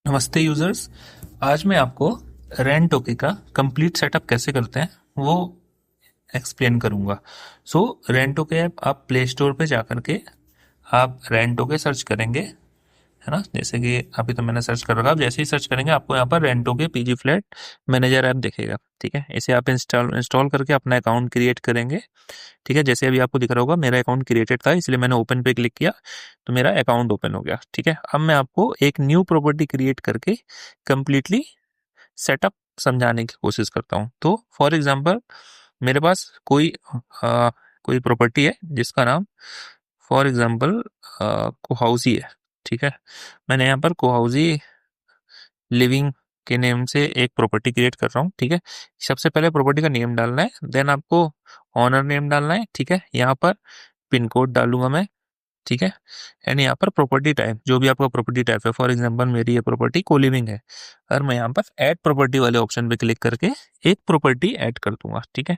नमस्ते यूजर्स। आज मैं आपको रेंटोके का कंप्लीट सेटअप कैसे करते हैं वो एक्सप्लेन करूंगा। रेंटोके ऐप आप प्ले स्टोर पे जा करके आप रेंटोके सर्च करेंगे, है ना। जैसे कि अभी तो मैंने सर्च कर रखा, आप जैसे ही सर्च करेंगे आपको यहाँ पर रेंटोके पीजी फ्लैट मैनेजर ऐप दिखेगा। ठीक है, इसे आप इंस्टॉल करके अपना अकाउंट क्रिएट करेंगे। ठीक है, जैसे अभी आपको दिख रहा होगा मेरा अकाउंट क्रिएटेड था, इसलिए मैंने ओपन पे क्लिक किया तो मेरा अकाउंट ओपन हो गया। ठीक है, अब मैं आपको एक न्यू प्रॉपर्टी क्रिएट करके कंप्लीटली सेटअप समझाने की कोशिश करता हूँ। तो फॉर एग्जांपल मेरे पास कोई प्रॉपर्टी है जिसका नाम फॉर एग्जांपल कोहाउसी है। ठीक है, मैंने यहाँ पर कोहाउसी लिविंग के नेम से एक प्रॉपर्टी क्रिएट कर रहा हूँ। ठीक है, सबसे पहले प्रॉपर्टी का नेम डालना है, देन आपको ऑनर नेम डालना है। ठीक है, यहाँ पर पिन कोड डालूंगा मैं। ठीक है, एंड यहाँ पर प्रॉपर्टी टाइप, जो भी आपका प्रॉपर्टी टाइप है, फॉर एग्जांपल मेरी ये प्रॉपर्टी कोलिविंग है, और मैं यहाँ पर ऐड प्रॉपर्टी वाले ऑप्शन पे क्लिक करके एक प्रॉपर्टी ऐड कर दूंगा। ठीक है,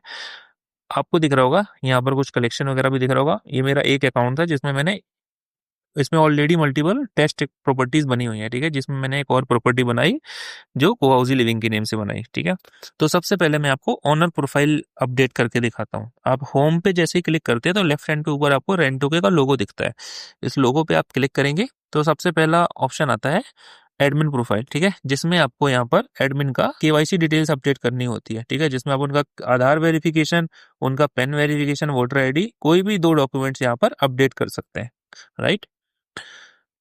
आपको दिख रहा होगा यहाँ पर कुछ कलेक्शन वगैरह भी दिख रहा होगा। ये मेरा एक अकाउंट था जिसमें मैंने इसमें ऑलरेडी मल्टीपल टेस्ट प्रॉपर्टीज बनी हुई है। ठीक है, जिसमें मैंने एक और प्रॉपर्टी बनाई जो कोहाउसी लिविंग की नेम से बनाई। ठीक है, तो सबसे पहले मैं आपको ओनर प्रोफाइल अपडेट करके दिखाता हूँ। आप होम पे जैसे ही क्लिक करते हैं तो लेफ्ट हैंड पे ऊपर आपको रेंटोके का लोगो दिखता है। इस लोगो पे आप क्लिक करेंगे तो सबसे पहला ऑप्शन आता है एडमिन प्रोफाइल। ठीक है, जिसमें आपको यहाँ पर एडमिन का केवाईसी डिटेल्स अपडेट करनी होती है। ठीक है, जिसमें आप उनका आधार वेरिफिकेशन, उनका पेन वेरिफिकेशन, वोटर आईडी, कोई भी दो डॉक्यूमेंट्स यहाँ पर अपडेट कर सकते हैं। राइट,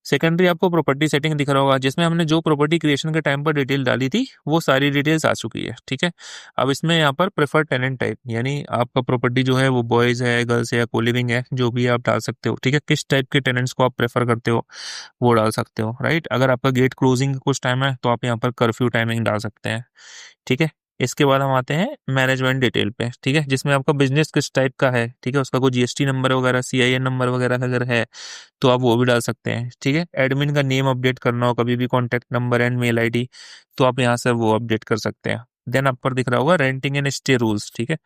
सेकेंडरी आपको प्रॉपर्टी सेटिंग दिख रहा होगा, जिसमें हमने जो प्रॉपर्टी क्रिएशन के टाइम पर डिटेल डाली थी वो सारी डिटेल्स आ चुकी है। ठीक है, अब इसमें यहाँ पर प्रेफर्ड टेनेंट टाइप, यानी आपका प्रॉपर्टी जो है वो बॉयज है, गर्ल्स है या कोलिविंग है, जो भी आप डाल सकते हो। ठीक है, किस टाइप के टेनेंट्स को आप प्रेफर करते हो वो डाल सकते हो। राइट, अगर आपका गेट क्लोजिंग कुछ टाइम है तो आप यहाँ पर कर्फ्यू टाइमिंग डाल सकते हैं। ठीक है, इसके बाद हम आते हैं मैनेजमेंट डिटेल पे। ठीक है, जिसमें आपका बिजनेस किस टाइप का है, ठीक है, उसका कोई जीएसटी नंबर वगैरह, सीआईएन नंबर वगैरह अगर है तो आप वो भी डाल सकते हैं। ठीक है, एडमिन का नेम अपडेट करना हो कभी भी, contact number and mail ID, तो आप यहाँ से वो अपडेट कर सकते हैं। देन आप पर दिख रहा होगा रेंटिंग एंड स्टे रूल्स। ठीक है,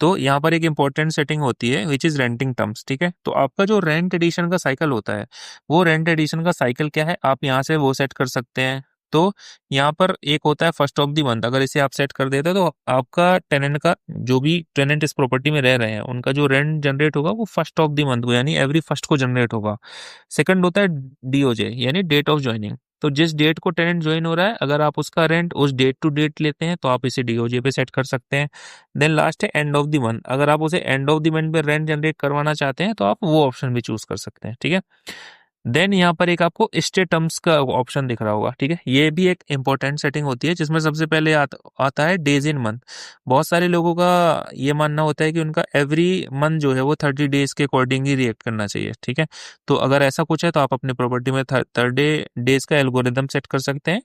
तो यहाँ पर एक इंपॉर्टेंट सेटिंग होती है विच इज रेंटिंग टर्म्स। ठीक है, तो आपका जो रेंट एडिशन का साइकिल होता है वो रेंट एडिशन का साइकिल क्या है आप यहाँ से वो सेट कर सकते हैं। तो यहाँ पर एक होता है फर्स्ट ऑफ द मंथ, अगर इसे आप सेट कर देते हैं तो आपका टेनेंट का, जो भी टेनेंट इस प्रॉपर्टी में रह रहे हैं, उनका जो रेंट जनरेट होगा वो फर्स्ट ऑफ द मंथ को, यानी एवरी फर्स्ट को जनरेट होगा। सेकंड होता है डीओजे, यानी डेट ऑफ ज्वाइनिंग। तो जिस डेट को टेनेंट ज्वाइन हो रहा है, अगर आप उसका रेंट उस डेट टू डेट लेते हैं तो आप इसे डीओजे पे सेट कर सकते हैं। देन लास्ट है एंड ऑफ द मंथ, अगर आप उसे एंड ऑफ द मंथ पे रेंट जनरेट करवाना चाहते हैं तो आप वो ऑप्शन भी चूज कर सकते हैं। ठीक है, देन यहाँ पर एक आपको स्टे टर्म्स का ऑप्शन दिख रहा होगा। ठीक है, ये भी एक इंपॉर्टेंट सेटिंग होती है, जिसमें सबसे पहले आता है डेज इन मंथ। बहुत सारे लोगों का ये मानना होता है कि उनका एवरी मंथ जो है वो 30 डेज के अकॉर्डिंग ही रिएक्ट करना चाहिए। ठीक है, तो अगर ऐसा कुछ है तो आप अपनी प्रॉपर्टी में 30 डेज का एल्गोरिदम सेट कर सकते हैं।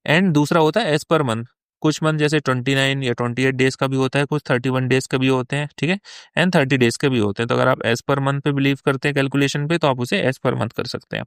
एंड दूसरा होता है एज पर मंथ, कुछ मंथ जैसे 29 या 28 डेज का भी होता है, कुछ 31 डेज का भी होते हैं। ठीक है, एंड 30 डेज के भी होते हैं। तो अगर आप एज पर मंथ पे बिलीव करते हैं कैलकुलेशन पे तो आप उसे एज पर मंथ कर सकते हैं।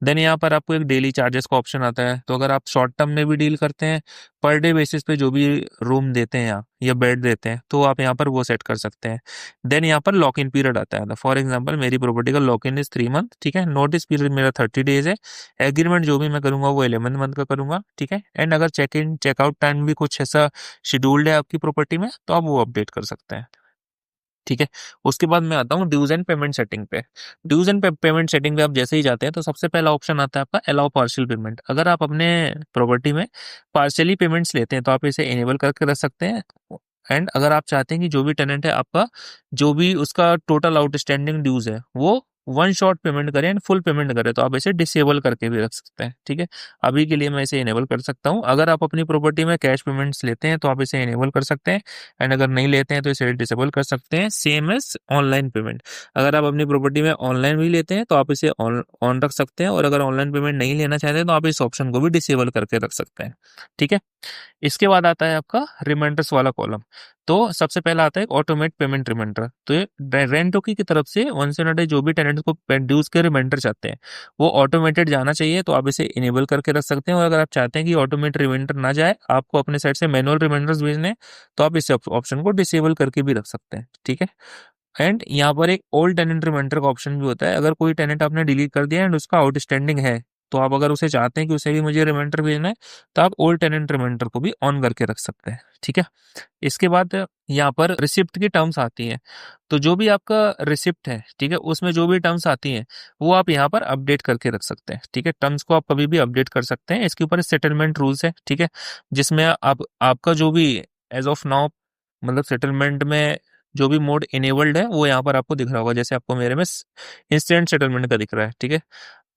देन यहाँ पर आपको एक डेली चार्जेस का ऑप्शन आता है, तो अगर आप शॉर्ट टर्म में भी डील करते हैं, पर डे बेसिस पे जो भी रूम देते हैं या बेड देते हैं, तो आप यहाँ पर वो सेट कर सकते हैं। देन यहाँ पर लॉक इन पीरियड आता है, फॉर एग्जाम्पल मेरी प्रॉपर्टी का लॉक इन इज 3 मंथ। ठीक है, नोटिस पीरियड मेरा 30 डेज है, एग्रीमेंट जो भी मैं करूंगा वो 11 मंथ का करूंगा। ठीक है, एंड अगर चेक इन चेकआउट टाइम भी कुछ ऐसा शेड्यूल्ड है आपकी प्रॉपर्टी में तो आप वो अपडेट कर सकते हैं। ठीक है, उसके बाद मैं आता हूँ ड्यूज एंड पेमेंट सेटिंग पे। ड्यूज एंड पेमेंट सेटिंग पे आप जैसे ही जाते हैं तो सबसे पहला ऑप्शन आता है आपका अलाउ पार्शियल पेमेंट। अगर आप अपने प्रॉपर्टी में पार्शियली पेमेंट्स लेते हैं तो आप इसे इनेबल करके रख सकते हैं। एंड अगर आप चाहते हैं कि जो भी टेनेंट है आपका, जो भी उसका टोटल आउटस्टैंडिंग ड्यूज है वो वन शॉट पेमेंट करें एंड फुल पेमेंट करें, तो आप इसे डिसेबल करके भी रख सकते हैं। ठीक है, अभी के लिए मैं इसे इनेबल कर सकता हूँ। अगर आप अपनी प्रॉपर्टी में कैश पेमेंट्स लेते हैं तो आप इसे इनेबल कर सकते हैं, एंड अगर नहीं लेते हैं तो इसे डिसेबल कर सकते हैं। सेम एज ऑनलाइन पेमेंट, अगर आप अपनी प्रॉपर्टी में ऑनलाइन भी लेते हैं तो आप इसे ऑन रख सकते हैं, और अगर ऑनलाइन पेमेंट नहीं लेना चाहते हैं तो आप इस ऑप्शन को भी डिसेबल करके रख सकते हैं। ठीक है, इसके बाद आता है आपका रिमाइंडर्स वाला कॉलम। तो सबसे पहला आता है ऑटोमेट पेमेंट रिमाइंडर। तो ये रेंटोकी की तरफ से वंस इन अ डे जो भी टेनेंट्स को ड्यूज के रिमाइंडर चाहते हैं वो ऑटोमेटेड जाना चाहिए, तो आप इसे इनेबल करके रख सकते हैं। और अगर आप चाहते हैं कि ऑटोमेट रिमाइंडर ना जाए, आपको अपने साइड से मैनुअल रिमाइंडर्स भेजने हैं, तो आप इस ऑप्शन को डिसेबल करके भी रख सकते हैं। ठीक है, एंड यहाँ पर एक ओल्ड टेनेंट रिमाइंडर का ऑप्शन भी होता है। अगर कोई टेनेंट आपने डिलीट कर दिया एंड उसका आउटस्टैंडिंग है तो आप अगर उसे चाहते हैं कि उसे भी मुझे रिमाइंडर भेजना है, तो आप ओल्ड टेनेंट रिमाइंडर को भी ऑन करके रख सकते हैं। ठीक है। इसके बाद यहाँ पर रिसिप्ट की टर्म्स आती हैं। तो जो भी आपका रिसिप्ट है, ठीक है, उसमें जो भी टर्म्स आती हैं वो आप यहाँ पर अपडेट करके रख सकते हैं। ठीक है, टर्म्स को आप कभी भी अपडेट कर सकते हैं। इसके ऊपर सेटलमेंट रूल्स है, ठीक है, जिसमें आप आपका जो भी एज ऑफ नाउ मतलब सेटलमेंट में जो भी मोड इनेबल्ड है वो यहाँ पर आपको दिख रहा होगा, जैसे आपको मेरे में इंस्टेंट सेटलमेंट का दिख रहा है। ठीक है।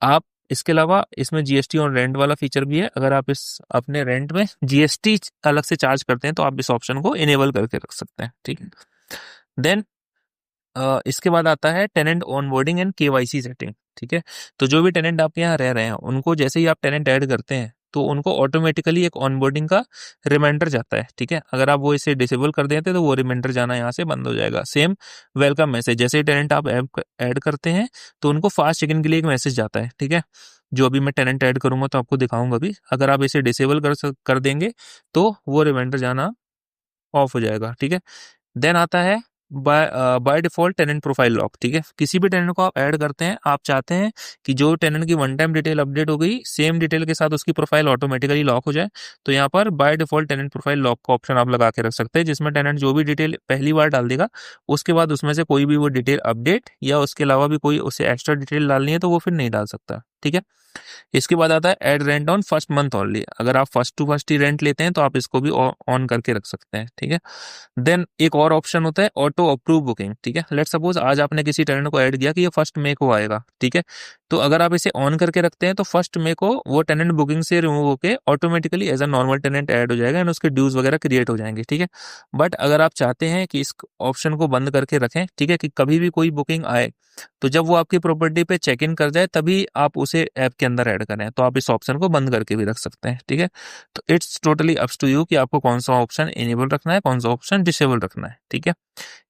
आप इसके अलावा इसमें जीएसटी और रेंट वाला फीचर भी है। अगर आप इस अपने रेंट में जीएसटी अलग से चार्ज करते हैं तो आप इस ऑप्शन को इनेबल करके रख सकते हैं। ठीक है। देन इसके बाद आता है tenant onboarding and KYC setting. ठीक है। तो जो भी टेनेंट आपके यहाँ रह रहे हैं उनको जैसे ही आप टेनेंट ऐड करते हैं तो उनको ऑटोमेटिकली एक ऑनबोर्डिंग का रिमाइंडर जाता है। ठीक है। अगर आप वो इसे डिसेबल कर देते हैं तो वो रिमाइंडर जाना यहाँ से बंद हो जाएगा। सेम वेलकम मैसेज, जैसे ही टेनेंट आप ऐड करते हैं तो उनको फास्ट चेक इन के लिए एक मैसेज जाता है। ठीक है। जो अभी मैं टेनेंट ऐड करूंगा तो आपको दिखाऊंगा भी। अगर आप इसे डिसेबल कर देंगे तो वो रिमाइंडर जाना ऑफ हो जाएगा। ठीक है। देन आता है by default tenant profile lock. ठीक है। किसी भी टेनेंट को आप ऐड करते हैं, आप चाहते हैं कि जो टेनेंट की वन टाइम डिटेल अपडेट हो गई सेम डिटेल के साथ उसकी प्रोफाइल ऑटोमेटिकली लॉक हो जाए, तो यहाँ पर by default tenant profile lock का ऑप्शन आप लगा के रख सकते हैं, जिसमें टेनेंट जो भी डिटेल पहली बार डाल देगा उसके बाद उसमें से कोई भी वो डिटेल अपडेट या उसके अलावा भी कोई उसे एक्स्ट्रा डिटेल डालनी है तो वो फिर नहीं डाल सकता। ठीक है। इसके बाद आता है add rent on first month only. अगर आप फर्स्ट टू फर्स्ट ही रेंट लेते हैं तो आप इसको भी ऑन करके रख सकते हैं। ठीक है। देन एक और ऑप्शन होता है ऑटो अप्रूव बुकिंग। ठीक है। लेट सपोज आज आपने किसी टेनेंट को ऐड किया कि ये फर्स्ट मई को आएगा। ठीक है। तो अगर आप इसे ऑन करके रखते हैं तो फर्स्ट मई को वो टेनेंट बुकिंग से रिमूव होकर automatically as a normal tenant add हो जाएगा एंड उसके ड्यूज वगैरह क्रिएट हो जाएंगे। ठीक है। बट अगर आप चाहते हैं कि इस ऑप्शन को बंद करके रखें, ठीक है, कि कभी भी कोई बुकिंग आए तो जब वो आपकी प्रॉपर्टी पे चेक इन कर जाए तभी आप उसे ऐप के अंदर ऐड करें, तो आप इस ऑप्शन को बंद करके भी रख सकते हैं। ठीक है। तो it's totally up to you कि आपको कौन सा ऑप्शन इनेबल रखना है, कौन सा ऑप्शन डिसेबल रखना है। ठीक है।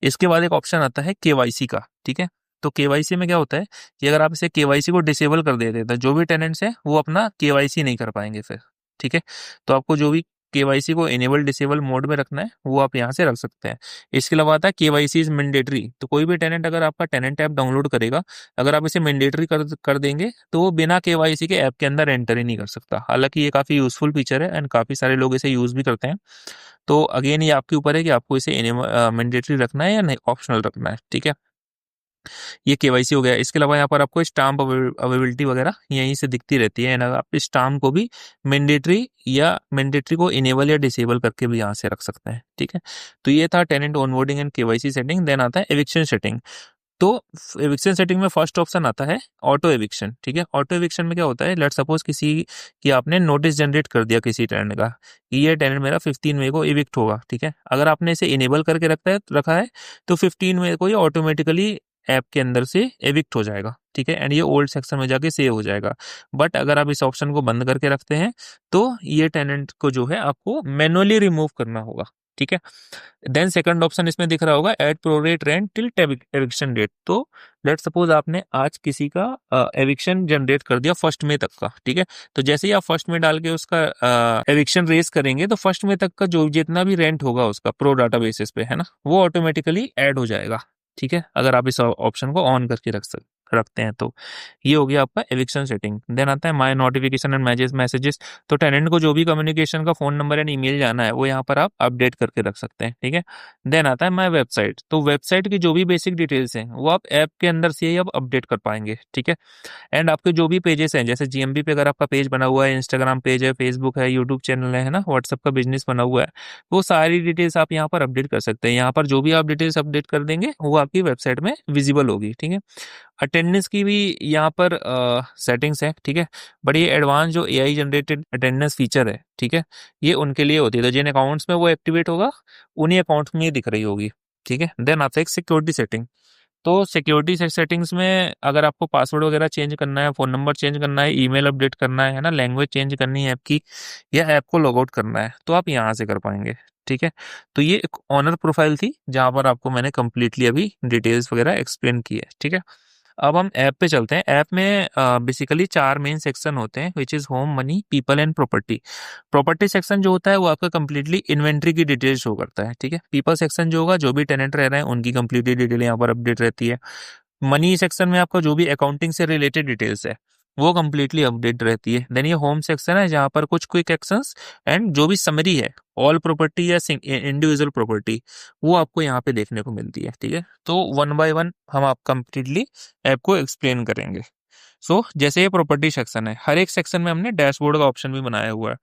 इसके बाद एक ऑप्शन आता है केवाईसी का। ठीक है। तो केवाईसी में क्या होता है कि अगर आप इसे केवाईसी को डिसेबल कर देते हैं तो जो भी टेनेंट्स है वो अपना केवाईसी नहीं कर पाएंगे फिर। ठीक है। तो आपको जो भी केवाईसी को इनेबल डिसेबल मोड में रखना है वो आप यहाँ से रख सकते हैं। इसके अलावा आता है केवाईसी इज मैंडेटरी। तो कोई भी टेनेंट अगर आपका टेनेंट ऐप डाउनलोड करेगा, अगर आप इसे मैंडेटरी कर देंगे तो वो बिना केवाईसी के ऐप के अंदर एंटर ही नहीं कर सकता। हालांकि ये काफ़ी यूजफुल फीचर है एंड काफ़ी सारे लोग इसे यूज़ भी करते हैं। तो अगेन ये आपके ऊपर है कि आपको इसे मैंडेटरी रखना है या नहीं ऑप्शनल रखना है। ठीक है। ये केवाईसी हो गया। इसके अलावा यहाँ पर आपको स्टाम्प अवेलेबिलिटी वगैरह यहीं से दिखती रहती है, आप स्टाम्प को भी मैंडेटरी या मैंडेटरी को इनेबल या डिसेबल करके भी यहाँ से रख सकते हैं। ठीक है। तो ये था tenant onboarding and KYC setting. Then आता है एविक्शन सेटिंग। तो एविक्शन सेटिंग में फर्स्ट ऑप्शन आता है ऑटो एविक्शन। ठीक है। ऑटो एविक्शन में क्या होता है, लेट सपोज किसी की आपने नोटिस जनरेट कर दिया किसी टेनेंट का कि ये टेनेंट मेरा 15 मई को इविक्ट होगा। ठीक है। अगर आपने इसे इनेबल करके रखा है तो 15 मई को ये ऑटोमेटिकली ऐप के अंदर से एविक्ट हो जाएगा। ठीक है। एंड ये ओल्ड सेक्शन में जाके सेव हो जाएगा। बट अगर आप इस ऑप्शन को बंद करके रखते हैं तो ये टेनेंट को जो है आपको मैनुअली रिमूव करना होगा। ठीक है। देन सेकंड ऑप्शन इसमें दिख रहा होगा add prorate rent till eviction date. तो लेट सपोज आपने आज किसी का एविक्शन जनरेट कर दिया फर्स्ट मई तक का। ठीक है। तो जैसे ही आप फर्स्ट में डाल के उसका एविक्शन रेस करेंगे तो फर्स्ट मई तक का जो जितना भी रेंट होगा उसका प्रो डाटा बेसिस पे, है ना, वो ऑटोमेटिकली ऐड हो जाएगा। ठीक है। अगर आप इस ऑप्शन को ऑन करके रखते हैं तो ये हो गया आपका एविक्शन सेटिंग। देन आता है माय नोटिफिकेशन एंड मैसेजेस। तो टेनेंट को जो भी कम्युनिकेशन का फोन नंबर एंड ईमेल जाना है वो यहाँ पर आप अपडेट करके रख सकते हैं। ठीक है। देन आता है माय वेबसाइट। तो वेबसाइट की जो भी बेसिक डिटेल्स हैं वो आप ऐप के अंदर से ही अब अपडेट कर पाएंगे। ठीक है। एंड आपके जो भी पेजेस हैं, जैसे जीएमबी पे अगर आपका पेज बना हुआ है, इंस्टाग्राम पेज है, फेसबुक है, यूट्यूब चैनल है ना, व्हाट्सएप का बिजनेस बना हुआ है, वो सारी डिटेल्स आप यहाँ पर अपडेट कर सकते हैं। यहाँ पर जो भी आप डिटेल्स अपडेट कर देंगे वो आपकी वेबसाइट में विजिबल होगी। ठीक है। अटेंडेंस की भी यहाँ पर सेटिंग्स है। ठीक है। बट ये एडवांस जो एआई जनरेटेड अटेंडेंस फीचर है, ठीक है, ये उनके लिए होती है। तो जिन अकाउंट्स में वो एक्टिवेट होगा उन्हीं अकाउंट्स में ये दिख रही होगी। ठीक है। देन आता है एक सिक्योरिटी सेटिंग। तो सिक्योरिटी सेटिंग्स में अगर आपको पासवर्ड वगैरह चेंज करना है, फ़ोन नंबर चेंज करना है, ईमेल अपडेट करना है ना, लैंग्वेज चेंज करनी है ऐप की, या ऐप को लॉग आउट करना है, तो आप यहाँ से कर पाएंगे। ठीक है। तो ये एक ऑनर प्रोफाइल थी जहाँ पर आपको मैंने कंप्लीटली अभी डिटेल्स वगैरह एक्सप्लेन की है। ठीक है। अब हम ऐप पे चलते हैं। ऐप में बेसिकली 4 मेन सेक्शन होते हैं, which is home, money, people and property. Property section जो होता है वो आपका कंप्लीटली इन्वेंट्री की डिटेल शो करता है। ठीक है। पीपल सेक्शन जो होगा, जो भी टेनेंट रह रहे हैं उनकी कंप्लीटली डिटेल यहाँ पर अपडेट रहती है। मनी सेक्शन में आपका जो भी अकाउंटिंग से रिलेटेड डिटेल्स है वो कंप्लीटली अपडेट रहती है। देन ये होम सेक्शन है जहाँ पर कुछ क्विक एक्शंस एंड जो भी समरी है, ऑल प्रॉपर्टी या इंडिविजुअल प्रॉपर्टी, वो आपको यहाँ पे देखने को मिलती है। ठीक है, तो वन बाय वन हम आप कंप्लीटली ऐप को एक्सप्लेन करेंगे। जैसे ये प्रॉपर्टी सेक्शन है, हर एक सेक्शन में हमने डैशबोर्ड का ऑप्शन भी बनाया हुआ है।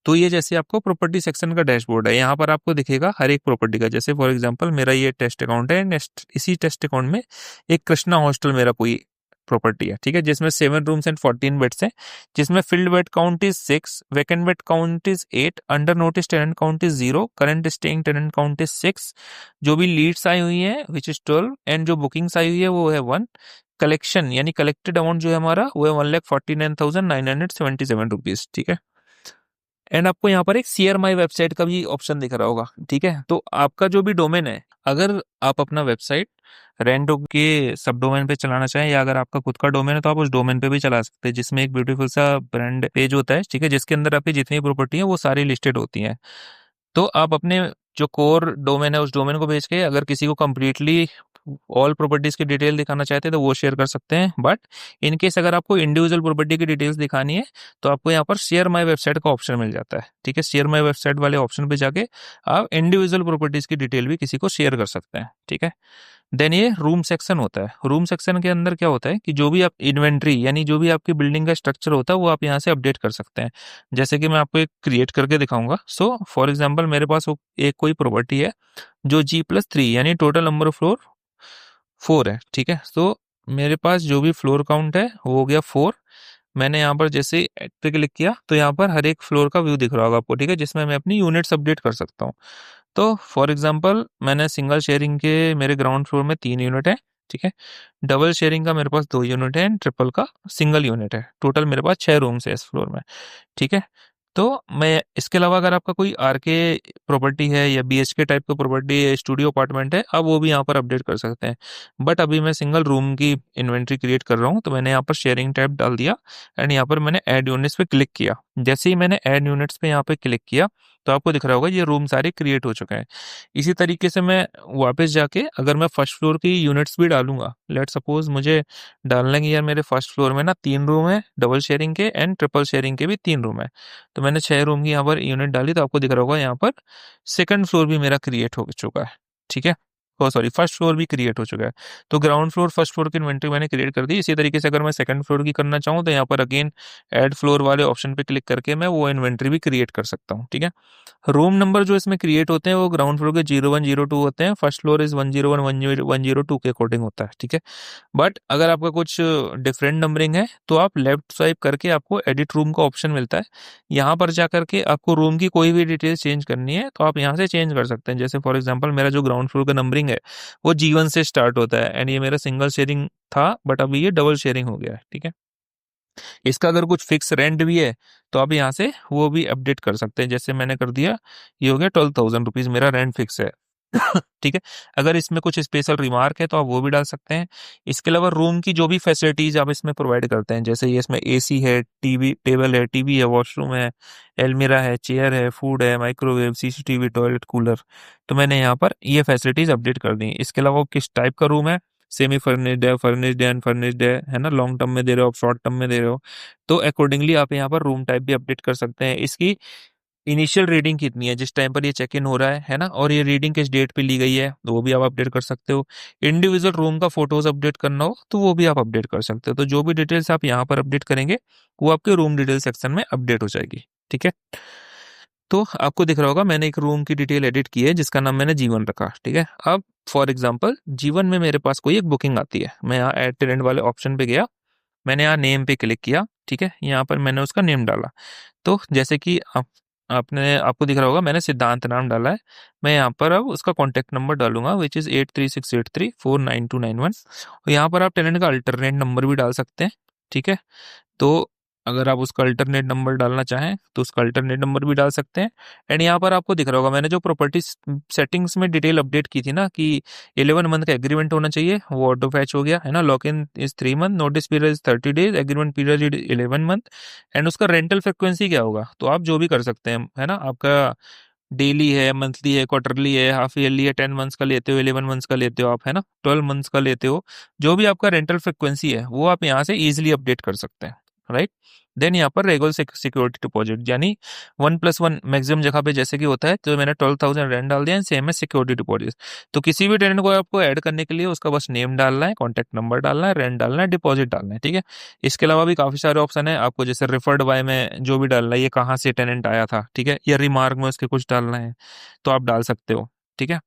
तो ये जैसे आपको प्रॉपर्टी सेक्शन का डैशबोर्ड है, यहाँ पर आपको दिखेगा हर एक प्रॉपर्टी का। जैसे फॉर एग्जांपल मेरा ये टेस्ट अकाउंट है, नेक्स्ट इसी टेस्ट अकाउंट में एक कृष्णा हॉस्टल मेरा कोई प्रॉपर्टी है, ठीक है, जिसमें 7 रूम्स एंड 14 बेड्स हैं, जिसमें filled bed count is 6, vacant bed count is 8, under notice tenant count is 0, current staying tenant count is 6, जो भी लीड्स आई हुई है विच इज 12, एंड जो बुकिंग्स आई हुई है वो है 1, कलेक्शन यानी कलेक्टेड अमाउंट जो है हमारा वो है 1,49,977 रुपीज। ठीक है, एंड आपको यहाँ पर एक शेयर माई वेबसाइट का भी ऑप्शन दिख रहा होगा। ठीक है, तो आपका जो भी डोमेन है, अगर आप अपना वेबसाइट रेंटो के सब डोमेन पे चलाना चाहें या अगर आपका खुद का डोमेन है तो आप उस डोमेन पे भी चला सकते हैं, जिसमें एक ब्यूटीफुल सा ब्रांड पेज होता है। ठीक है, जिसके अंदर आपकी जितनी प्रॉपर्टी है वो सारी लिस्टेड होती हैं। तो आप अपने जो कोर डोमेन है उस डोमेन को भेज के अगर किसी को कंप्लीटली ऑल प्रॉपर्टीज की डिटेल दिखाना चाहते हैं तो वो शेयर कर सकते हैं। बट इन केस अगर आपको इंडिविजुअल प्रॉपर्टी की डिटेल्स दिखानी है तो आपको यहाँ पर शेयर माई वेबसाइट का ऑप्शन मिल जाता है। ठीक है, शेयर माई वेबसाइट वाले ऑप्शन पे जाके आप इंडिविजुअल प्रॉपर्टीज की डिटेल भी किसी को शेयर कर सकते हैं। ठीक है, देन ये रूम सेक्शन होता है। रूम सेक्शन के अंदर क्या होता है कि जो भी आप इन्वेंट्री यानी जो भी आपकी बिल्डिंग का स्ट्रक्चर होता है वो आप यहाँ से अपडेट कर सकते हैं। जैसे कि मैं आपको एक क्रिएट करके दिखाऊंगा। फॉर एग्जाम्पल मेरे पास एक कोई प्रॉपर्टी है जो G+3 यानी टोटल नंबर ऑफ फ्लोर 4 है। ठीक है, तो मेरे पास जो भी फ्लोर काउंट है वो हो गया 4। मैंने यहाँ पर जैसे ही ऐड पे क्लिक किया तो यहाँ पर हर एक फ्लोर का व्यू दिख रहा होगा आपको। ठीक है, जिसमें मैं अपनी यूनिट्स अपडेट कर सकता हूँ। तो फॉर एग्जांपल मैंने सिंगल शेयरिंग के मेरे ग्राउंड फ्लोर में 3 यूनिट है। ठीक है, डबल शेयरिंग का मेरे पास 2 यूनिट है एंड ट्रिपल का सिंगल यूनिट है। टोटल मेरे पास 6 रूम्स है इस फ्लोर में। ठीक है, तो मैं इसके अलावा अगर आपका कोई आरके प्रॉपर्टी है या बीएचके टाइप का प्रॉपर्टी है, स्टूडियो अपार्टमेंट है, आप वो भी यहाँ पर अपडेट कर सकते हैं। बट अभी मैं सिंगल रूम की इन्वेंट्री क्रिएट कर रहा हूँ तो मैंने यहाँ पर शेयरिंग टैब डाल दिया एंड यहाँ पर मैंने ऐड यूनिट्स पे क्लिक किया। जैसे ही मैंने ऐड यूनिट्स पे यहाँ पे क्लिक किया तो आपको दिख रहा होगा ये रूम सारे क्रिएट हो चुके हैं। इसी तरीके से मैं वापस जाके अगर मैं फर्स्ट फ्लोर की यूनिट्स भी डालूंगा, लेट सपोज मुझे डालने की यार मेरे फर्स्ट फ्लोर में ना 3 रूम है डबल शेयरिंग के एंड ट्रिपल शेयरिंग के भी 3 रूम है, तो मैंने 6 रूम की यहाँ पर यूनिट डाली तो आपको दिख रहा होगा यहाँ पर सेकंड फ्लोर भी मेरा क्रिएट हो चुका है। ठीक है, ओ सॉरी, फर्स्ट फ्लोर भी क्रिएट हो चुका है। तो ग्राउंड फ्लोर फर्स्ट फ्लोर की इन्वेंट्री मैंने क्रिएट कर दी। इसी तरीके से अगर मैं सेकंड फ्लोर की करना चाहूँ तो यहाँ पर अगेन ऐड फ्लोर वाले ऑप्शन पे क्लिक करके मैं वो इन्वेंट्री भी क्रिएट कर सकता हूँ। ठीक है, रूम नंबर जो इसमें क्रिएट होते हैं वो ग्राउंड फ्लोर के 0102 होते हैं, फर्स्ट फ्लोर इज 101 102 के अकॉर्डिंग होता है। ठीक है, बट अगर आपका कुछ डिफरेंट नंबरिंग है तो आप लेफ्ट स्वाइप करके आपको एडिट रूम का ऑप्शन मिलता है। यहाँ पर जा करके आपको रूम की कोई भी डिटेल चेंज करनी है तो आप यहाँ से चेंज कर सकते हैं। जैसे फॉर एग्जांपल मेरा जो ग्राउंड फ्लोर का नंबरिंग है वो G1 से स्टार्ट होता है एंड ये मेरा सिंगल शेयरिंग था बट अभी ये डबल शेयरिंग हो गया है। ठीक है, इसका अगर कुछ फिक्स रेंट भी है तो आप यहाँ से वो भी अपडेट कर सकते हैं। जैसे मैंने कर दिया, ये हो गया 12,000 रुपीज मेरा रेंट फिक्स है। ठीक है, अगर इसमें कुछ स्पेशल रिमार्क है तो आप वो भी डाल सकते हैं। इसके अलावा रूम की जो भी फैसिलिटीज आप इसमें प्रोवाइड करते हैं, जैसे ये इसमें एसी है, टीवी टेबल है, टीवी है, वॉशरूम है, एलमीरा है, चेयर है, फूड है, माइक्रोवेव, सीसीटीवी, टॉयलेट, कूलर, तो मैंने यहाँ पर ये फैसिलिटीज अपडेट कर दी। इसके अलावा किस टाइप का रूम है, सेमी फर्निश्ड है, फर्निश्ड है, अनफर्निश्ड है ना, लॉन्ग टर्म में दे रहे हो आप, शॉर्ट टर्म में दे रहे हो, तो अकॉर्डिंगली आप यहाँ पर रूम टाइप भी अपडेट कर सकते हैं। इसकी इनिशियल रीडिंग कितनी है जिस टाइम पर ये चेक इन हो रहा है ना, और ये रीडिंग किस डेट पे ली गई है तो वो भी आप अपडेट कर सकते हो। इंडिविजुअल रूम का फोटोज अपडेट करना हो तो वो भी आप अपडेट कर सकते हो। तो जो भी डिटेल्स आप यहाँ पर अपडेट करेंगे वो आपके रूम डिटेल सेक्शन में अपडेट हो जाएगी। ठीक है, तो आपको दिख रहा होगा मैंने एक रूम की डिटेल एडिट की है जिसका नाम मैंने G1 रखा। ठीक है, अब फॉर एग्जाम्पल G1 में मेरे पास कोई एक बुकिंग आती है, मैं यहाँ एड टेनेंट वाले ऑप्शन पे गया, मैंने यहाँ नेम पे क्लिक किया। ठीक है, यहाँ पर मैंने उसका नेम डाला। तो जैसे कि आपको दिख रहा होगा मैंने सिद्धांत नाम डाला है। मैं यहाँ पर अब उसका कॉन्टैक्ट नंबर डालूंगा विच इज़ 8368349291। और यहाँ पर आप टेनेंट का अल्टरनेट नंबर भी डाल सकते हैं। ठीक है, तो अगर आप उसका अल्टरनेट नंबर डालना चाहें तो उसका अल्टरनेट नंबर भी डाल सकते हैं। एंड यहाँ पर आपको दिख रहा होगा मैंने जो प्रॉपर्टी सेटिंग्स में डिटेल अपडेट की थी ना कि 11 मंथ का एग्रीमेंट होना चाहिए, वो ऑटो फैच हो गया है ना। Lock in is 3 month, notice period is 30 days, agreement period is 11 month. And उसका रेंटल फ्रिक्वेंसी क्या होगा तो आप जो भी कर सकते हैं, है ना, आपका डेली है, मंथली है, क्वार्टरली है, हाफ ईयरली है, 10 मंथ्स का लेते हो, 11 मंथ्स का लेते हो आप, है ना, 12 मंथ्स का लेते हो, जो भी आपका रेंटल फ्रिक्वेंसी है वो आप यहाँ से इजिली अपडेट कर सकते हैं। राइट। देन यहाँ पर रेगुलर सिक्योरिटी डिपॉजिट, यानी 1+1 मैक्सिमम जगह पे जैसे कि होता है, तो मैंने 12,000 रेंट डाल दिया एंड सेम है सिक्योरिटी डिपॉजिट। तो किसी भी टेनेंट को आपको ऐड करने के लिए उसका बस नेम डालना है, कॉन्टैक्ट नंबर डालना है, रेंट डालना है, डिपॉजिट डालना है, ठीक है। इसके अलावा भी काफी सारे ऑप्शन है आपको, जैसे रेफर्ड बाय में जो भी डालना है, ये कहाँ से टेनेंट आया था, ठीक है, या रिमार्क में उसके कुछ डालना है तो आप डाल सकते हो, ठीक है।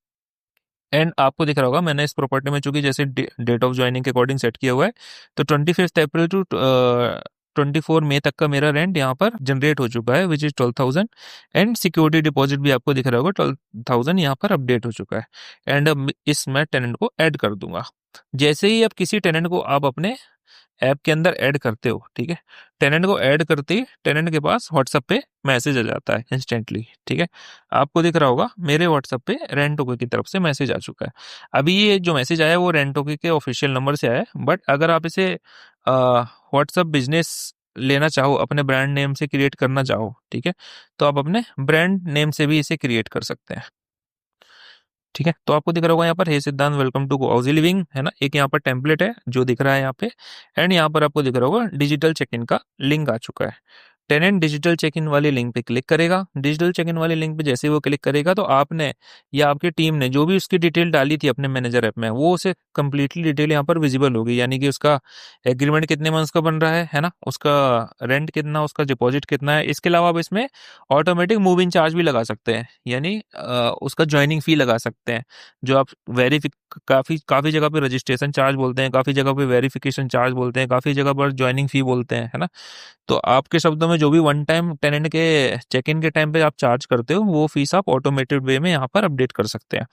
एंड आपको दिख रहा होगा मैंने इस प्रॉपर्टी में चूंकि जैसे डेट ऑफ ज्वाइनिंग के अकॉर्डिंग सेट किया हुआ है, तो 25 अप्रैल टू 24 मई तक का मेरा रेंट यहाँ पर जनरेट हो चुका है, which is 12,000। And security deposit भी आपको दिख रहा होगा 12,000 यहाँ पर अपडेट हो चुका है। एंड अब इस मैं टेनेंट को ऐड कर दूंगा। जैसे ही अब किसी टेनेंट को आप अपने ऐप के अंदर ऐड करते हो, ठीक है, टेनेंट को ऐड करते ही टेनेंट के पास व्हाट्सएप पे मैसेज आ जाता है इंस्टेंटली, ठीक है। आपको दिख रहा होगा मेरे व्हाट्सएप पे रेंटोके की तरफ से मैसेज आ चुका है। अभी ये जो मैसेज आया है वो रेंटोके के ऑफिशियल नंबर से आया है, बट अगर आप इसे व्हाट्सएप बिजनेस लेना चाहो, अपने ब्रांड नेम से क्रिएट करना चाहो, ठीक है, तो आप अपने ब्रांड नेम से भी इसे क्रिएट कर सकते हैं, ठीक है। तो आपको दिख रहा होगा यहाँ पर, हे सिद्धांत वेलकम टू हाउसी लिविंग, है ना, एक यहाँ पर टेम्पलेट है जो दिख रहा है यहाँ पे। एंड यहाँ पर आपको दिख रहा होगा डिजिटल चेक इन का लिंक आ चुका है। टेनेंट डिजिटल चेक इन वाले लिंक पे क्लिक करेगा। डिजिटल चेक इन वाले लिंक पे जैसे ही वो क्लिक करेगा, तो आपने या आपकी टीम ने जो भी उसकी डिटेल डाली थी अपने मैनेजर ऐप में, वो उसे कंप्लीटली डिटेल यहाँ पर विजिबल होगी, यानी कि उसका एग्रीमेंट कितने मंथ्स का बन रहा है ना, उसका रेंट कितना, उसका डिपॉजिट कितना है। इसके अलावा आप इसमें ऑटोमेटिक मूव इन चार्ज भी लगा सकते हैं, यानी उसका ज्वाइनिंग फी लगा सकते हैं, जो आप वेरीफिक काफी काफी जगह पे रजिस्ट्रेशन चार्ज बोलते हैं, काफी जगह पे वेरिफिकेशन चार्ज बोलते हैं, काफी जगह पर ज्वाइनिंग फी बोलते हैं, है ना। तो आपके शब्दों में जो भी वन टाइम टेनेंट के चेक इन के टाइम पे आप चार्ज करते हो, वो फीस आप ऑटोमेटेड वे में यहाँ पर अपडेट कर सकते हैं।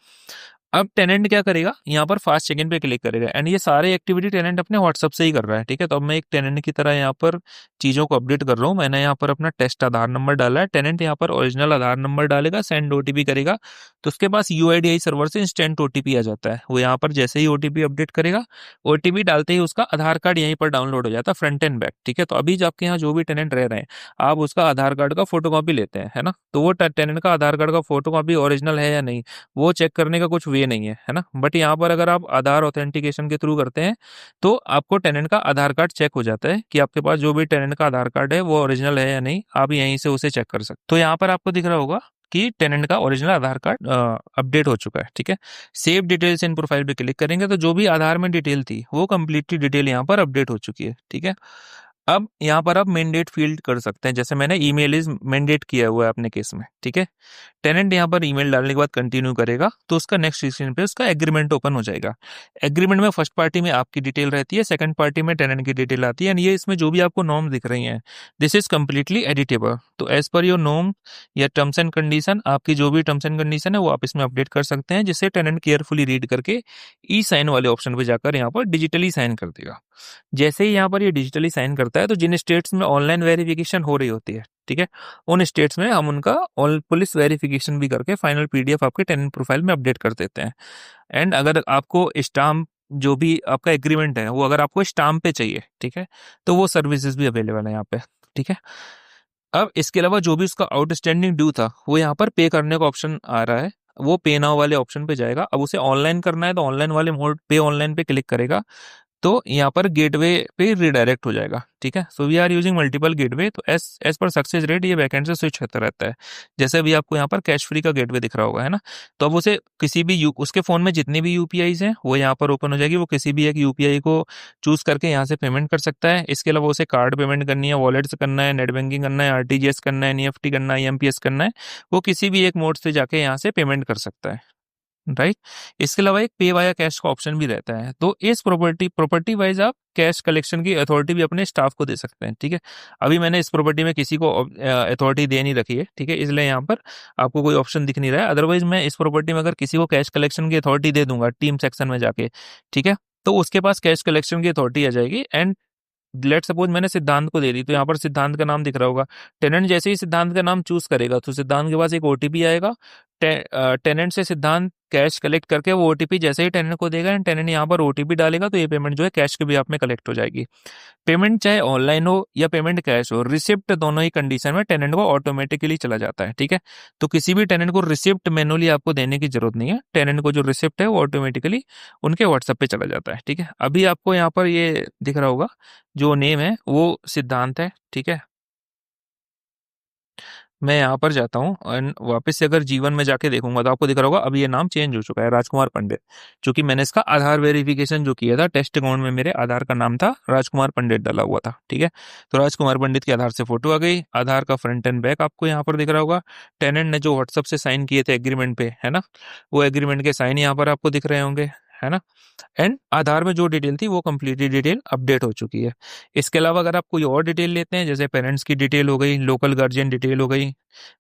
अब टेनेंट क्या करेगा, यहाँ पर फास्ट चेक इन पे क्लिक करेगा एंड ये सारे एक्टिविटी टेनेंट अपने व्हाट्सएप से ही कर रहा है, ठीक है। तो अब मैं एक टेनेंट की तरह यहाँ पर चीजों को अपडेट कर रहा हूँ। मैंने यहाँ पर अपना टेस्ट आधार नंबर डाला है, टेनेंट यहाँ पर ओरिजिनल आधार नंबर डालेगा, सेंड ओटीपी करेगा, तो उसके पास यूआईडीआई सर्वर से इंस्टेंट ओटीपी आ जाता है। वो यहाँ पर जैसे ही ओटीपी अपडेट करेगा, ओटीपी डालते ही उसका आधार कार्ड यहीं पर डाउनलोड हो जाता है फ्रंट एंड बैक, ठीक है। तो अभी जो आपके यहाँ जो भी टेनेंट रह रहे हैं, आप उसका आधार कार्ड का फोटोकॉपी लेते हैं, है ना, तो वो टेनेंट का आधार कार्ड का फोटोकॉपी ओरिजिनल है या नहीं, वो चेक करने का कुछ वे नहीं है ना। बट यहाँ पर अगर आप आधार ऑथेंटिकेशन के थ्रू करते हैं, तो आपको टेनेंट का आधार कार्ड चेक हो जाता है कि आपके पास जो भी टेनेंट का आधार कार्ड है वो ओरिजिनल है या नहीं, आप यहीं से उसे चेक कर सकते। तो यहाँ पर आपको दिख रहा होगा कि टेनेंट का ओरिजिनल आधार कार्ड अपडेट हो चुका है, ठीक है। सेव डिटेल्स इन प्रोफाइल पे क्लिक करेंगे तो जो भी आधार में डिटेल थी वो कंप्लीटली डिटेल यहाँ पर अपडेट हो चुकी है, ठीक है। अब यहाँ पर आप मैंडेट फील्ड कर सकते हैं, जैसे मैंने ईमेल इज मैंडेट किया हुआ है अपने केस में, ठीक है। टेनेंट यहाँ पर ईमेल डालने के बाद कंटिन्यू करेगा, तो उसका नेक्स्ट स्क्रीन पे उसका एग्रीमेंट ओपन हो जाएगा। एग्रीमेंट में फर्स्ट पार्टी में आपकी डिटेल रहती है, सेकंड पार्टी में टेनेंट की डिटेल आती है, एंड ये इसमें जो भी आपको नॉर्म दिख रही हैं, दिस इज कम्प्लीटली एडिटेबल। तो एज पर योर नॉर्म या टर्म्स एंड कंडीशन, आपकी जो भी टर्म्स एंड कंडीशन है वो आप इसमें अपडेट कर सकते हैं, जिससे टेनेंट केयरफुली रीड करके ई साइन वाले ऑप्शन पे जाकर यहाँ पर डिजिटली साइन कर देगा। जैसे ही यहाँ पर ये डिजिटली साइन करता है, तो जिन स्टेट्स में ऑनलाइन वेरिफिकेशन हो रही होती है, ठीक है, उन स्टेट्स में हम उनका ऑल पुलिस वेरिफिकेशन भी करके फाइनल पीडीएफ आपके टेनेंट प्रोफाइल में अपडेट कर देते हैं। एंड अगर आपको स्टाम्प, जो भी आपका एग्रीमेंट है वो अगर आपको स्टाम्प पे चाहिए, ठीक है, तो वो सर्विसेज भी अवेलेबल है यहाँ पे, ठीक है। अब इसके अलावा जो भी उसका आउटस्टैंडिंग ड्यू था वो यहाँ पर पे करने का ऑप्शन आ रहा है, वो पे नाउ वाले ऑप्शन पे जाएगा। अब उसे ऑनलाइन करना है तो ऑनलाइन वाले मोड पे ऑनलाइन पे क्लिक करेगा, तो यहाँ पर गेटवे पे रिडायरेक्ट हो जाएगा, ठीक है। So we are using multiple gateway, तो एस पर सक्सेस रेट ये बैकएंड से स्विच होता रहता है। जैसे अभी आपको यहाँ पर कैश फ्री का गेटवे दिख रहा होगा, है ना, तो अब उसे किसी भी उसके फोन में जितनी भी यूपीआईज हैं वो यहाँ पर ओपन हो जाएगी, वो किसी भी एक यूपीआई को चूज करके यहाँ से पेमेंट कर सकता है। इसके अलावा उसे कार्ड पेमेंट करनी है, वॉलेट से करना है, नेट बैंकिंग करना है, आरटीजीएस करना है, एनईएफटी करना है, ईएमपीएस करना है, वो किसी भी एक मोड से जाके यहाँ से पेमेंट कर सकता है, राइट। इसके अलावा एक पे वाया कैश का ऑप्शन भी रहता है। तो इस प्रॉपर्टी वाइज आप कैश कलेक्शन की अथॉरिटी भी अपने स्टाफ को दे सकते हैं, ठीक है। अभी मैंने इस प्रॉपर्टी में किसी को अथॉरिटी दे नहीं रखी है, ठीक है, इसलिए यहाँ पर आपको कोई ऑप्शन दिख नहीं रहा है। अदरवाइज मैं इस प्रॉपर्टी में अगर किसी को कैश कलेक्शन की अथॉरिटी दे दूंगा टीम सेक्शन में जाके, ठीक है, तो उसके पास कैश कलेक्शन की अथॉरिटी आ जाएगी। एंड लेट सपोज मैंने सिद्धांत को दे दी, तो यहाँ पर सिद्धांत का नाम दिख रहा होगा। टेनेंट जैसे ही सिद्धांत का नाम चूज करेगा तो सिद्धांत के पास एक ओटीपी आएगा, टेनेंट से सिद्धांत कैश कलेक्ट करके वो ओटीपी जैसे ही टेनेंट को देगा एंड टेनेंट यहाँ पर ओटीपी डालेगा तो ये पेमेंट जो है कैश के भी आप में कलेक्ट हो जाएगी। पेमेंट चाहे ऑनलाइन हो या पेमेंट कैश हो, रिसिप्ट दोनों ही कंडीशन में टेनेंट को ऑटोमेटिकली चला जाता है। ठीक है, तो किसी भी टेनेंट को रिसिप्ट मैनुअली आपको देने की जरूरत नहीं है, टेनेंट को जो रिसिप्ट है वो ऑटोमेटिकली उनके व्हाट्सएप पे चला जाता है। ठीक है, अभी आपको यहाँ पर ये दिख रहा होगा जो नेम है वो सिद्धांत है। ठीक है, मैं यहाँ पर जाता हूँ और वापस से अगर जीवन में जाके देखूंगा तो आपको दिख रहा होगा अभी ये नाम चेंज हो चुका है, राजकुमार पंडित। क्योंकि मैंने इसका आधार वेरिफिकेशन जो किया था, टेस्ट अकाउंट में मेरे आधार का नाम था राजकुमार पंडित डाला हुआ था। ठीक है, तो राजकुमार पंडित के आधार से फोटो आ गई, आधार का फ्रंट एंड बैक आपको यहाँ पर दिख रहा होगा। टेनेंट ने जो व्हाट्सअप से साइन किए थे एग्रीमेंट पे, है ना, वो एग्रीमेंट के साइन यहाँ पर आपको दिख रहे होंगे, है ना। एंड आधार में जो डिटेल थी वो कंप्लीटली डिटेल अपडेट हो चुकी है। इसके अलावा अगर आप कोई और डिटेल लेते हैं, जैसे पेरेंट्स की डिटेल हो गई, लोकल गार्जियन डिटेल हो गई,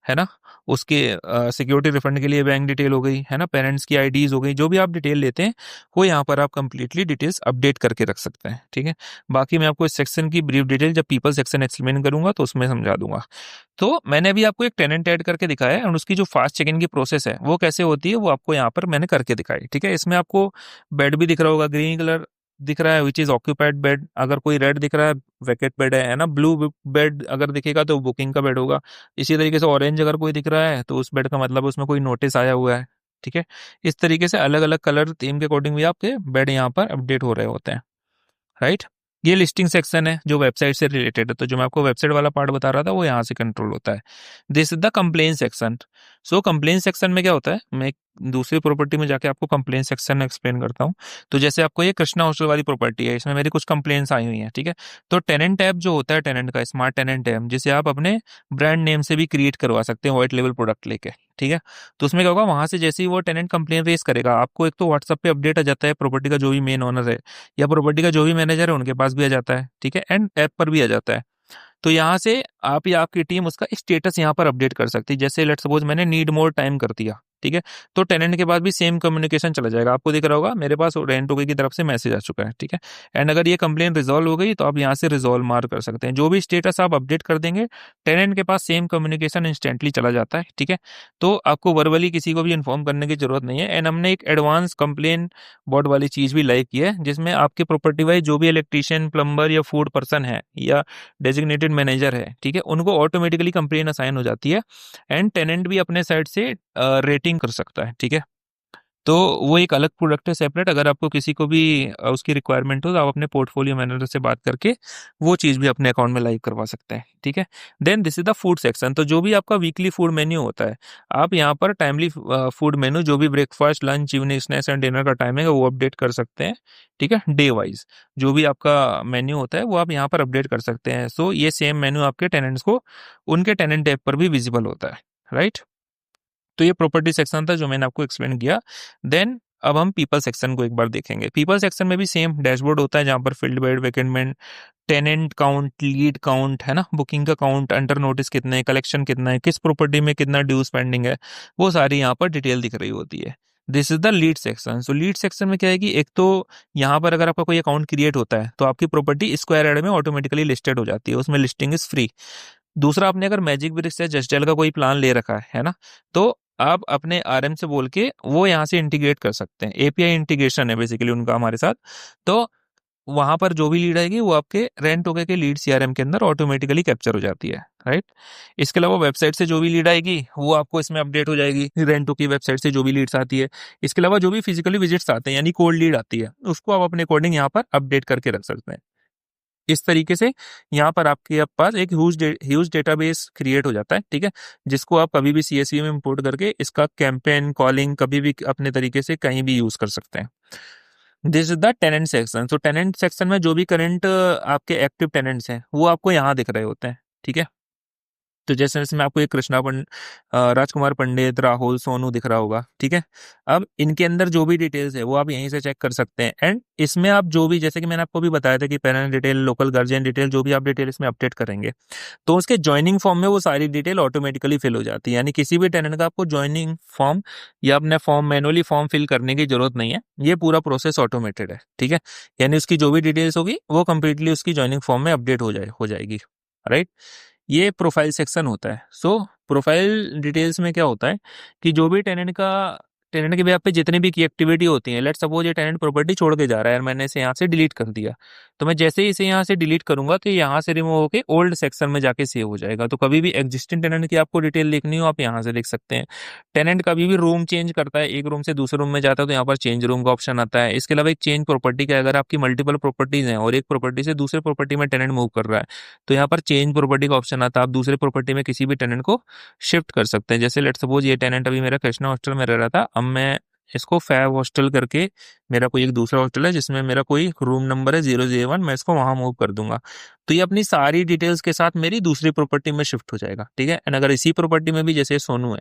है ना, उसके सिक्योरिटी रिफंड के लिए बैंक डिटेल हो गई, है ना, पेरेंट्स की आईडीज हो गई, जो भी आप डिटेल लेते हैं वो यहाँ पर आप कंप्लीटली डिटेल्स अपडेट करके रख सकते हैं। ठीक है, बाकी मैं आपको इस सेक्शन की ब्रीफ डिटेल जब पीपल सेक्शन एक्सप्लेन करूंगा तो उसमें समझा दूंगा। तो मैंने अभी आपको एक टेनेंट ऐड करके दिखाया है और उसकी जो फास्ट चेक इन की प्रोसेस है वो कैसे होती है वो आपको यहाँ पर मैंने करके दिखाई। ठीक है, इसमें आपको बेड भी दिख रहा होगा, ग्रीन कलर दिख रहा है विच इज ऑक्यूपाइड बेड, अगर कोई रेड दिख रहा है वैकेट बेड है ना, ब्लू बेड अगर दिखेगा तो बुकिंग का बेड होगा। इसी तरीके से ऑरेंज अगर कोई दिख रहा है तो उस बेड का मतलब उसमें कोई नोटिस आया हुआ है। ठीक है, इस तरीके से अलग अलग कलर थीम के अकॉर्डिंग भी आपके बेड यहाँ पर अपडेट हो रहे होते हैं। राइट, ये लिस्टिंग सेक्शन है जो वेबसाइट से रिलेटेड है, तो जो मैं आपको वेबसाइट वाला पार्ट बता रहा था वो यहाँ से कंट्रोल होता है। This is the complain section. So complain section में क्या होता है, मैं एक दूसरी प्रॉपर्टी में जाके आपको कंप्लेन सेक्शन एक्सप्लेन करता हूँ। तो जैसे आपको ये कृष्णा हॉस्टल वाली प्रॉपर्टी है, इसमें मेरी कुछ कंप्लेन्स आई हुई हैं। ठीक है, तो टेनेंट ऐप जो होता है, टेनेंट का स्मार्ट टेनेंट ऐप, जिसे आप अपने ब्रांड नेम से भी क्रिएट करवा सकते हैं व्हाइट लेवल प्रोडक्ट लेके। ठीक है, तो उसमें क्या होगा, वहां से जैसे ही वो टेनेंट कंप्लेन रेज करेगा आपको एक तो व्हाट्सएप पे अपडेट आ जाता है, प्रॉपर्टी का जो भी मेन ओनर है या प्रॉपर्टी का जो भी मैनेजर है उनके पास भी आ जाता है। ठीक है, एंड ऐप पर भी आ जाता है। तो यहाँ से आप या आपकी टीम उसका स्टेटस यहाँ पर अपडेट कर सकती है। जैसे लेट्स सपोज मैंने नीड मोर टाइम कर दिया, ठीक है, तो टेनेंट के पास भी सेम कम्युनिकेशन चला जाएगा, आपको दिख रहा होगा मेरे पास रेंट ओके की तरफ से मैसेज आ चुका है। ठीक है, एंड अगर ये कंप्लेन रिजॉल्व हो गई तो आप यहाँ से रिजॉल्व मार्क कर सकते हैं। जो भी स्टेटस आप अपडेट कर देंगे टेनेंट के पास सेम कम्युनिकेशन इंस्टेंटली चला जाता है। ठीक है, तो आपको वर्बली किसी को भी इन्फॉर्म करने की जरूरत नहीं है। एंड हमने एक एडवांस कंप्लेन बोर्ड वाली चीज भी लाइक की है, जिसमें आपके प्रॉपर्टी वाइज जो भी इलेक्ट्रीशियन, प्लम्बर या फूड पर्सन है या डेजिग्नेटेड मैनेजर है, ठीक है, उनको ऑटोमेटिकली कंप्लेन असाइन हो जाती है एंड टेनेंट भी अपने साइड से रेटिंग कर सकता है। ठीक है, तो वो एक अलग प्रोडक्ट है सेपरेट। अगर आपको किसी को भी उसकी रिक्वायरमेंट हो तो आप अपने पोर्टफोलियो मैनेजर से बात करके वो चीज़ भी अपने अकाउंट में लाइव करवा सकते हैं। ठीक है, then this is the food section. तो जो भी आपका वीकली फूड मेन्यू होता है, आप यहाँ पर टाइमली फूड मेन्यू, जो भी breakfast, lunch, evening snacks and dinner का टाइम है वो अपडेट कर सकते हैं। ठीक है, डे वाइज जो भी आपका मेन्यू होता है वो आप यहाँ पर अपडेट कर सकते हैं। सो ये सेम मेन्यू आपके टेनेंट्स को उनके टेनेंट ऐप पर भी विजिबल होता है। राइट, तो ये प्रॉपर्टी सेक्शन था जो मैंने आपको एक्सप्लेन किया। देन अब हम पीपल सेक्शन को एक बार देखेंगे। पीपल सेक्शन में भी सेम डैशबोर्ड होता है जहां पर फील्ड बेड, वैकेंटमेंट, टेनेंट काउंट, लीड काउंट, है ना, बुकिंग का काउंट, अंडर नोटिस कितने हैं, कलेक्शन कितना है, किस प्रॉपर्टी में कितना ड्यूज पेंडिंग है, वो सारी यहाँ पर डिटेल दिख रही होती है। This is the lead section. So lead section में क्या है कि एक तो यहाँ पर अगर आपका कोई अकाउंट क्रिएट होता है तो आपकी प्रॉपर्टी स्क्वायर एड में ऑटोमेटिकली लिस्टेड हो जाती है, उसमें लिस्टिंग इज फ्री। दूसरा, आपने अगर मैजिक ब्रिक्स या जस्टेल का कोई प्लान ले रखा है ना, तो आप अपने आरएम से बोल के वो यहाँ से इंटीग्रेट कर सकते हैं। एपीआई इंटीग्रेशन है बेसिकली उनका हमारे साथ। तो वहां पर जो भी लीड आएगी वो आपके रेंट ओके के लीड सीआरएम के अंदर ऑटोमेटिकली कैप्चर हो जाती है। राइट, इसके अलावा वेबसाइट से जो भी लीड आएगी वो आपको इसमें अपडेट हो जाएगी, रेंट ओके वेबसाइट से जो भी लीड्स आती है। इसके अलावा जो भी फिजिकली विजिट्स आते हैं यानी कोल्ड लीड आती है उसको आप अपने अकॉर्डिंग यहाँ पर अपडेट करके रख सकते हैं। इस तरीके से यहाँ पर आपके पास एक ह्यूज डेटाबेस क्रिएट हो जाता है। ठीक है, जिसको आप कभी भी सीएसवी में इंपोर्ट करके इसका कैंपेन कॉलिंग कभी भी अपने तरीके से कहीं भी यूज कर सकते हैं। This is the tenant section. तो टेनेंट सेक्शन में जो भी करंट आपके एक्टिव टेनेंट्स हैं वो आपको यहाँ दिख रहे होते हैं। ठीक है, तो जैसे जैसे मैं आपको एक राजकुमार पंडित, राहुल, सोनू दिख रहा होगा। ठीक है, अब इनके अंदर जो भी डिटेल्स है वो आप यहीं से चेक कर सकते हैं। एंड इसमें आप जो भी, जैसे कि मैंने आपको भी बताया था कि parent detail, local guardian detail, जो भी आप डिटेल इसमें अपडेट करेंगे तो उसके ज्वाइनिंग फॉर्म में वो सारी डिटेल ऑटोमेटिकली फिल हो जाती है। यानी किसी भी टेनेंट का आपको ज्वाइनिंग फॉर्म या अपना फॉर्म मैनुअली फॉर्म फिल करने की जरूरत नहीं है, ये पूरा प्रोसेस ऑटोमेटेड है। ठीक है, यानी उसकी जो भी डिटेल्स होगी वो कंप्लीटली उसकी ज्वाइनिंग फॉर्म में अपडेट हो जाएगी। राइट, ये प्रोफाइल सेक्शन होता है। सो प्रोफाइल डिटेल्स में क्या होता है कि जो भी टेनेंट के बेस पे जितनी भी की एक्टिविटी होती है, लेट सपोज ये टेनेंट प्रॉपर्टी छोड़ के जा रहा है और मैंने इसे यहाँ से डिलीट कर दिया, तो मैं जैसे ही इसे यहाँ से डिलीट करूंगा तो ये यहाँ से रिमूव होकर ओल्ड सेक्शन में जाके सेव हो जाएगा। तो कभी भी एग्जिस्टिंग टेनेंट की आपको डिटेल देखनी हो आप यहाँ से देख सकते हैं। टेनेंट कभी भी रूम चेंज करता है, एक रूम से दूसरे रूम में जाता है, तो यहाँ पर चेंज रूम का ऑप्शन आता है। इसके अलावा एक चेंज प्रॉपर्टी का, अगर आपकी मल्टीपल प्रॉपर्टीज हैं और एक प्रॉपर्टी से दूसरे प्रॉपर्टी में टेनेंट मूव कर रहा है तो यहाँ पर चेंज प्रॉपर्टी का ऑप्शन आता है। आप दूसरे प्रॉपर्टी में किसी भी टेनेंट को शिफ्ट कर सकते हैं। जैसे लेट सपोज ये टेनेंट अभी मेरा कृष्णा हॉस्टल में रह रहा था, अब मैं इसको फैब हॉस्टल करके, मेरा कोई एक दूसरा हॉस्टल है जिसमें मेरा कोई रूम नंबर है 001, मैं इसको वहां मूव कर दूंगा तो ये अपनी सारी डिटेल्स के साथ मेरी दूसरी प्रॉपर्टी में शिफ्ट हो जाएगा। ठीक है। एंड अगर इसी प्रॉपर्टी में भी जैसे सोनू है,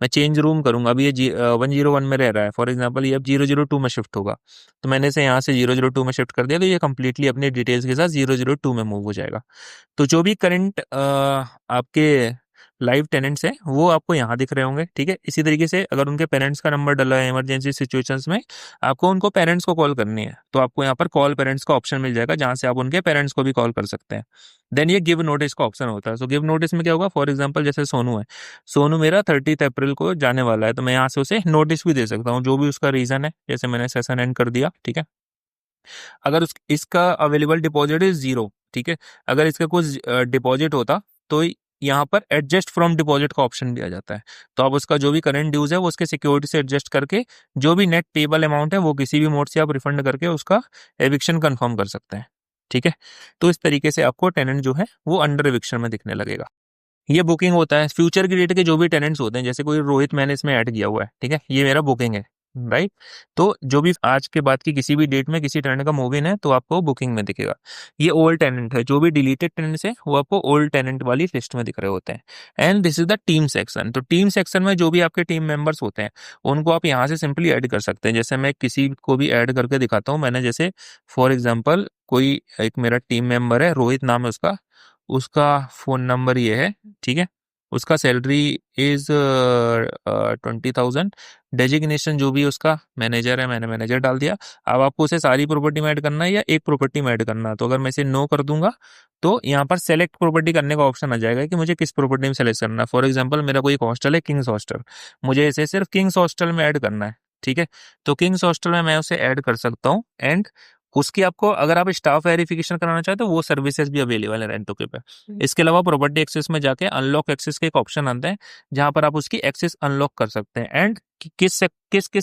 मैं चेंज रूम करूंगा, अभी ये 101 में रह रहा है फॉर एग्जाम्पल, ये अब 002 में शिफ्ट होगा, तो मैंने इसे यहाँ से 002 में शिफ्ट कर दिया तो ये कंप्लीटली अपनी डिटेल्स के साथ 002 में मूव हो जाएगा। तो जो भी करंट आपके लाइव टेनेंट्स हैं वो आपको यहाँ दिख रहे होंगे। ठीक है। इसी तरीके से अगर उनके पेरेंट्स का नंबर डला है इमरजेंसी सिचुएशंस में, आपको उनको पेरेंट्स को कॉल करनी है तो आपको यहाँ पर कॉल पेरेंट्स का ऑप्शन मिल जाएगा जहाँ से आप उनके पेरेंट्स को भी कॉल कर सकते हैं। देन ये गिव नोटिस का ऑप्शन होता है। सो गिव नोटिस में क्या होगा, फॉर एग्जाम्पल जैसे सोनू है, सोनू मेरा 30 अप्रैल को जाने वाला है, तो मैं यहाँ से उसे नोटिस भी दे सकता हूँ जो भी उसका रीजन है। जैसे मैंने सेशन एंड कर दिया। ठीक है। अगर इसका अवेलेबल डिपॉजिट इज 0, ठीक है, अगर इसका कुछ डिपॉजिट होता तो यहाँ पर एडजस्ट फ्रॉम डिपॉजिट का ऑप्शन दिया जाता है। तो आप उसका जो भी करंट ड्यूज है वो उसके सिक्योरिटी से एडजस्ट करके जो भी नेट पेबल अमाउंट है वो किसी भी मोड से आप रिफंड करके उसका एविक्शन कंफर्म कर सकते हैं। ठीक है। तो इस तरीके से आपको टेनेंट जो है वो अंडर एविक्शन में दिखने लगेगा। ये बुकिंग होता है फ्यूचर की डेट के जो भी टेनेंट्स होते हैं, जैसे कोई रोहित मैंने इसमें ऐड किया हुआ है। ठीक है। ये मेरा बुकिंग है, राइट। तो जो भी आज के बाद की किसी भी डेट में किसी टेनेंट का मूव इन है तो आपको बुकिंग में दिखेगा। ये ओल्ड टेनेंट है, जो भी डिलीटेड टेनेंट्स है वो आपको ओल्ड टेनेंट वाली लिस्ट में दिख रहे होते हैं। And this is the team section. तो टीम सेक्शन में जो भी आपके टीम मेंबर्स होते हैं उनको आप यहाँ से सिंपली ऐड कर सकते हैं। जैसे मैं किसी को भी ऐड करके दिखाता हूँ। मैंने जैसे फॉर एग्जाम्पल कोई एक मेरा टीम मेंबर है, रोहित नाम है उसका, उसका फोन नंबर ये है। ठीक है। उसका सैलरी इज 20,000, डेजिग्नेशन जो भी उसका मैनेजर है, मैंने मैनेजर डाल दिया। अब आपको उसे सारी प्रॉपर्टी में ऐड करना है या एक प्रॉपर्टी में ऐड करना है, तो अगर मैं इसे नो कर दूंगा तो यहाँ पर सेलेक्ट प्रॉपर्टी करने का ऑप्शन आ जाएगा कि मुझे किस प्रॉपर्टी में सेलेक्ट करना है। फॉर एग्जाम्पल मेरा कोई एक हॉस्टल है किंग्स हॉस्टल, मुझे इसे सिर्फ किंग्स हॉस्टल में ऐड करना है। ठीक है। तो किंग्स हॉस्टल में मैं उसे ऐड कर सकता हूँ। एंड उसकी आपको अगर आप स्टाफ वेरिफिकेशन कराना चाहते हो वो सर्विसेज भी अवेलेबल है रेंटो के पे। इसके अलावा प्रॉपर्टी एक्सेस में जाके अनलॉक एक्सेस के एक ऑप्शन आता है जहां पर आप उसकी एक्सेस अनलॉक कर सकते हैं। एंड किस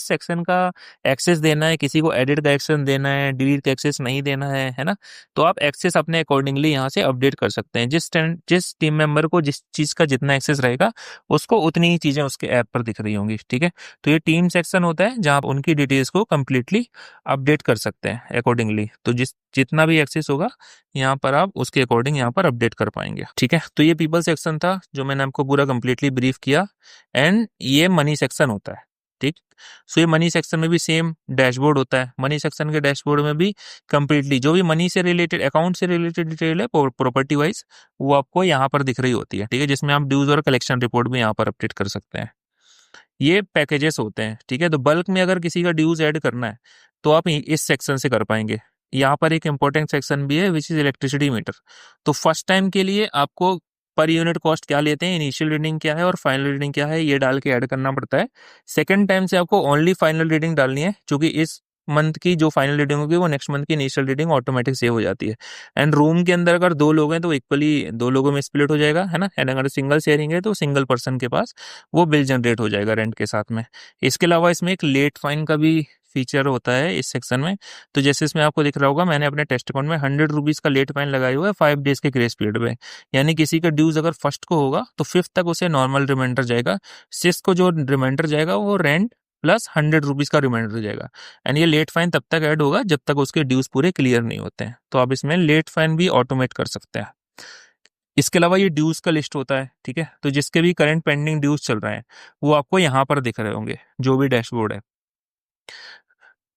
सेक्शन का एक्सेस देना है, किसी को एडिट का एक्सेस देना है, डिलीट का एक्सेस नहीं देना है ना, तो आप एक्सेस अपने अकॉर्डिंगली यहाँ से अपडेट कर सकते हैं। जिस टीम मेंबर को जिस चीज का जितना एक्सेस रहेगा उसको उतनी ही चीजें उसके ऐप पर दिख रही होंगी। ठीक है। तो ये टीम सेक्शन होता है जहां आप उनकी डिटेल्स को कंप्लीटली अपडेट कर सकते हैं अकॉर्डिंगली। तो जितना भी एक्सेस होगा यहाँ पर आप उसके अकॉर्डिंग यहाँ पर अपडेट कर पाएंगे। ठीक है। तो ये पीपल सेक्शन था जो मैंने आपको पूरा कंप्लीटली ब्रीफ किया। एंड ये मनी सेक्शन होता है। ठीक। सो ये मनी सेक्शन में भी सेम डैशबोर्ड होता है। मनी सेक्शन के डैशबोर्ड में भी कंप्लीटली जो भी मनी से रिलेटेड, अकाउंट से रिलेटेड डिटेल है प्रॉपर्टी वाइज वो आपको यहाँ पर दिख रही होती है। ठीक है। जिसमें आप ड्यूज और कलेक्शन रिपोर्ट भी यहाँ पर अपडेट कर सकते हैं। ये पैकेजेस होते हैं। ठीक है। तो बल्क में अगर किसी का ड्यूज ऐड करना है तो आप इस सेक्शन से कर पाएंगे। यहाँ पर एक इंपॉर्टेंट सेक्शन भी है विच इज इलेक्ट्रिसिटी मीटर। तो फर्स्ट टाइम के लिए आपको पर यूनिट कॉस्ट क्या लेते हैं, इनिशियल रीडिंग क्या है और फाइनल रीडिंग क्या है, ये डाल के ऐड करना पड़ता है। सेकंड टाइम से आपको ओनली फाइनल रीडिंग डालनी है क्योंकि इस मंथ की जो फाइनल रीडिंग होगी वो नेक्स्ट मंथ की इनिशियल रीडिंग ऑटोमेटिक सेव हो जाती है। एंड रूम के अंदर अगर दो लोग हैं तो इक्वली दो लोगों में स्प्लिट हो जाएगा, है ना। एंड अगर सिंगल शेयरिंग है तो सिंगल पर्सन के पास वो बिल जनरेट हो जाएगा रेंट के साथ में। इसके अलावा इसमें एक लेट फाइन का भी फीचर होता है इस सेक्शन में। तो जैसे इसमें आपको दिख रहा होगा मैंने अपने टेस्ट अकाउंट में 100 रुपीज का लेट फाइन लगाया हुआ है 5 डेज के ग्रेस पीरियड में। यानी किसी का ड्यूज अगर फर्स्ट को होगा तो फिफ्थ तक उसे नॉर्मल रिमाइंडर जाएगा, सिक्स को जो रिमाइंडर जाएगा वो रेंट प्लस 100 रुपीज का रिमाइंडर जाएगा। एंड ये लेट फाइन तब तक ऐड होगा जब तक उसके ड्यूज पूरे क्लियर नहीं होते हैं। तो आप इसमें लेट फाइन भी ऑटोमेट कर सकते हैं। इसके अलावा ये ड्यूज का लिस्ट होता है। ठीक है। तो जिसके भी करंट पेंडिंग ड्यूज चल रहे हैं वो आपको यहाँ पर दिख रहे होंगे जो भी डैशबोर्ड है।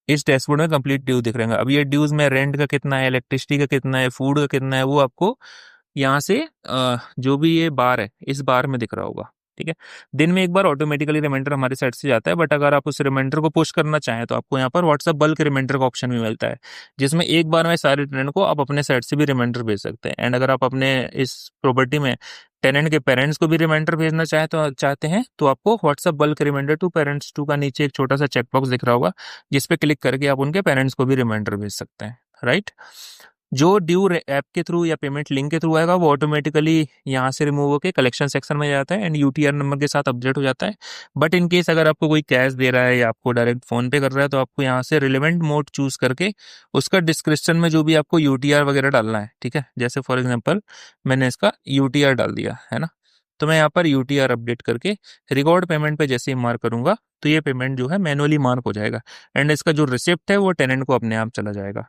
इस डैशबोर्ड में कंप्लीट ड्यूज दिख रहे हैं। अब ये ड्यूज में रेंट का कितना है, इलेक्ट्रिसिटी का कितना है, फूड का कितना है, वो आपको यहाँ से जो भी ये बार है इस बार में दिख रहा होगा। ठीक है। दिन में एक बार ऑटोमेटिकली रिमाइंडर हमारे साइड से जाता है, बट अगर आप उस रिमाइंडर को पुश करना चाहें तो आपको यहाँ पर व्हाट्सएप बल्क रिमाइंडर का ऑप्शन भी मिलता है, जिसमें एक बार में सारे टेनेंट को आप अपने साइड से भी रिमाइंडर भेज सकते हैं। एंड अगर आप अपने इस प्रॉपर्टी में टेनेंट के पेरेंट्स को भी रिमाइंडर भेजना चाहते हैं तो आपको WhatsApp bulk reminder to parents टू का नीचे एक छोटा सा चेकबॉक्स दिख रहा होगा, जिस पे क्लिक करके आप उनके पेरेंट्स को भी रिमाइंडर भेज सकते हैं, राइट। जो ड्यू ऐप के थ्रू या पेमेंट लिंक के थ्रू आएगा वो ऑटोमेटिकली यहाँ से रिमूव होकर कलेक्शन सेक्शन में जाता है एंड यूटीआर नंबर के साथ अपडेट हो जाता है। बट इन केस अगर आपको कोई कैश दे रहा है या आपको डायरेक्ट फोन पे कर रहा है तो आपको यहाँ से रिलेवेंट मोड चूज करके उसका डिस्क्रिप्शन में जो भी आपको यूटीआर वगैरह डालना है, ठीक है। जैसे फॉर एग्जाम्पल मैंने इसका यूटीआर डाल दिया है ना, तो मैं यहाँ पर यूटीआर अपडेट करके रिकॉर्ड पेमेंट पे जैसे ही मार्क करूंगा तो ये पेमेंट जो है मैनुअली मार्क हो जाएगा एंड इसका जो रिसिप्ट है वो टेनेंट को अपने आप चला जाएगा।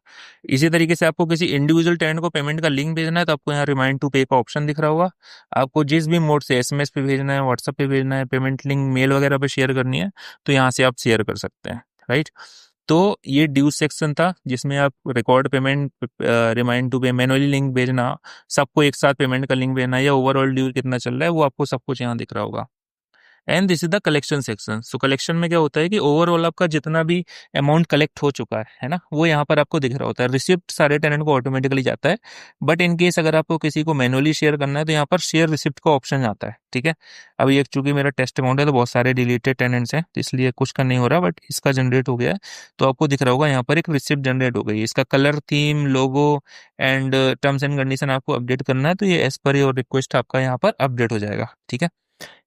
इसी तरीके से आपको किसी इंडिविजुअल टेनेंट को पेमेंट का लिंक भेजना है तो आपको यहाँ रिमाइंड टू पे का ऑप्शन दिख रहा होगा। आपको जिस भी मोड से एसएमएस पे भेजना है, व्हाट्सएप पे भेजना है, पेमेंट लिंक मेल वगैरह पे शेयर करनी है तो यहाँ से आप शेयर कर सकते हैं, राइट। तो ये ड्यू सेक्शन था जिसमें आप रिकॉर्ड पेमेंट, रिमाइंड टू पे, मैनुअली लिंक भेजना, सबको एक साथ पेमेंट का लिंक भेजना या ओवरऑल ड्यू कितना चल रहा है वो आपको सब कुछ यहाँ दिख रहा होगा। And this is the collection section. So collection में क्या होता है कि ओवरऑल आपका जितना भी अमाउंट कलेक्ट हो चुका है ना, वो यहाँ पर आपको दिख रहा होता है। रिसिप्ट सारे टेनेंट को ऑटोमेटिकली जाता है, बट इन केस अगर आपको किसी को मैनुअली शेयर करना है तो यहाँ पर शेयर रिसिप्ट का ऑप्शन आता है, ठीक है। अब ये चूंकि मेरा टेस्ट अकाउंट है तो बहुत सारे डिलीटेड टेनेंट्स हैं तो इसलिए कुछ का नहीं हो रहा, बट इसका जनरेट हो गया है तो आपको दिख रहा होगा यहाँ पर एक रिसिप्ट जनरेट हो गई है। इसका colour, theme, logo and terms and condition आपको अपडेट करना है तो ये एज पर योर रिक्वेस्ट आपका यहाँ पर अपडेट हो जाएगा, ठीक है।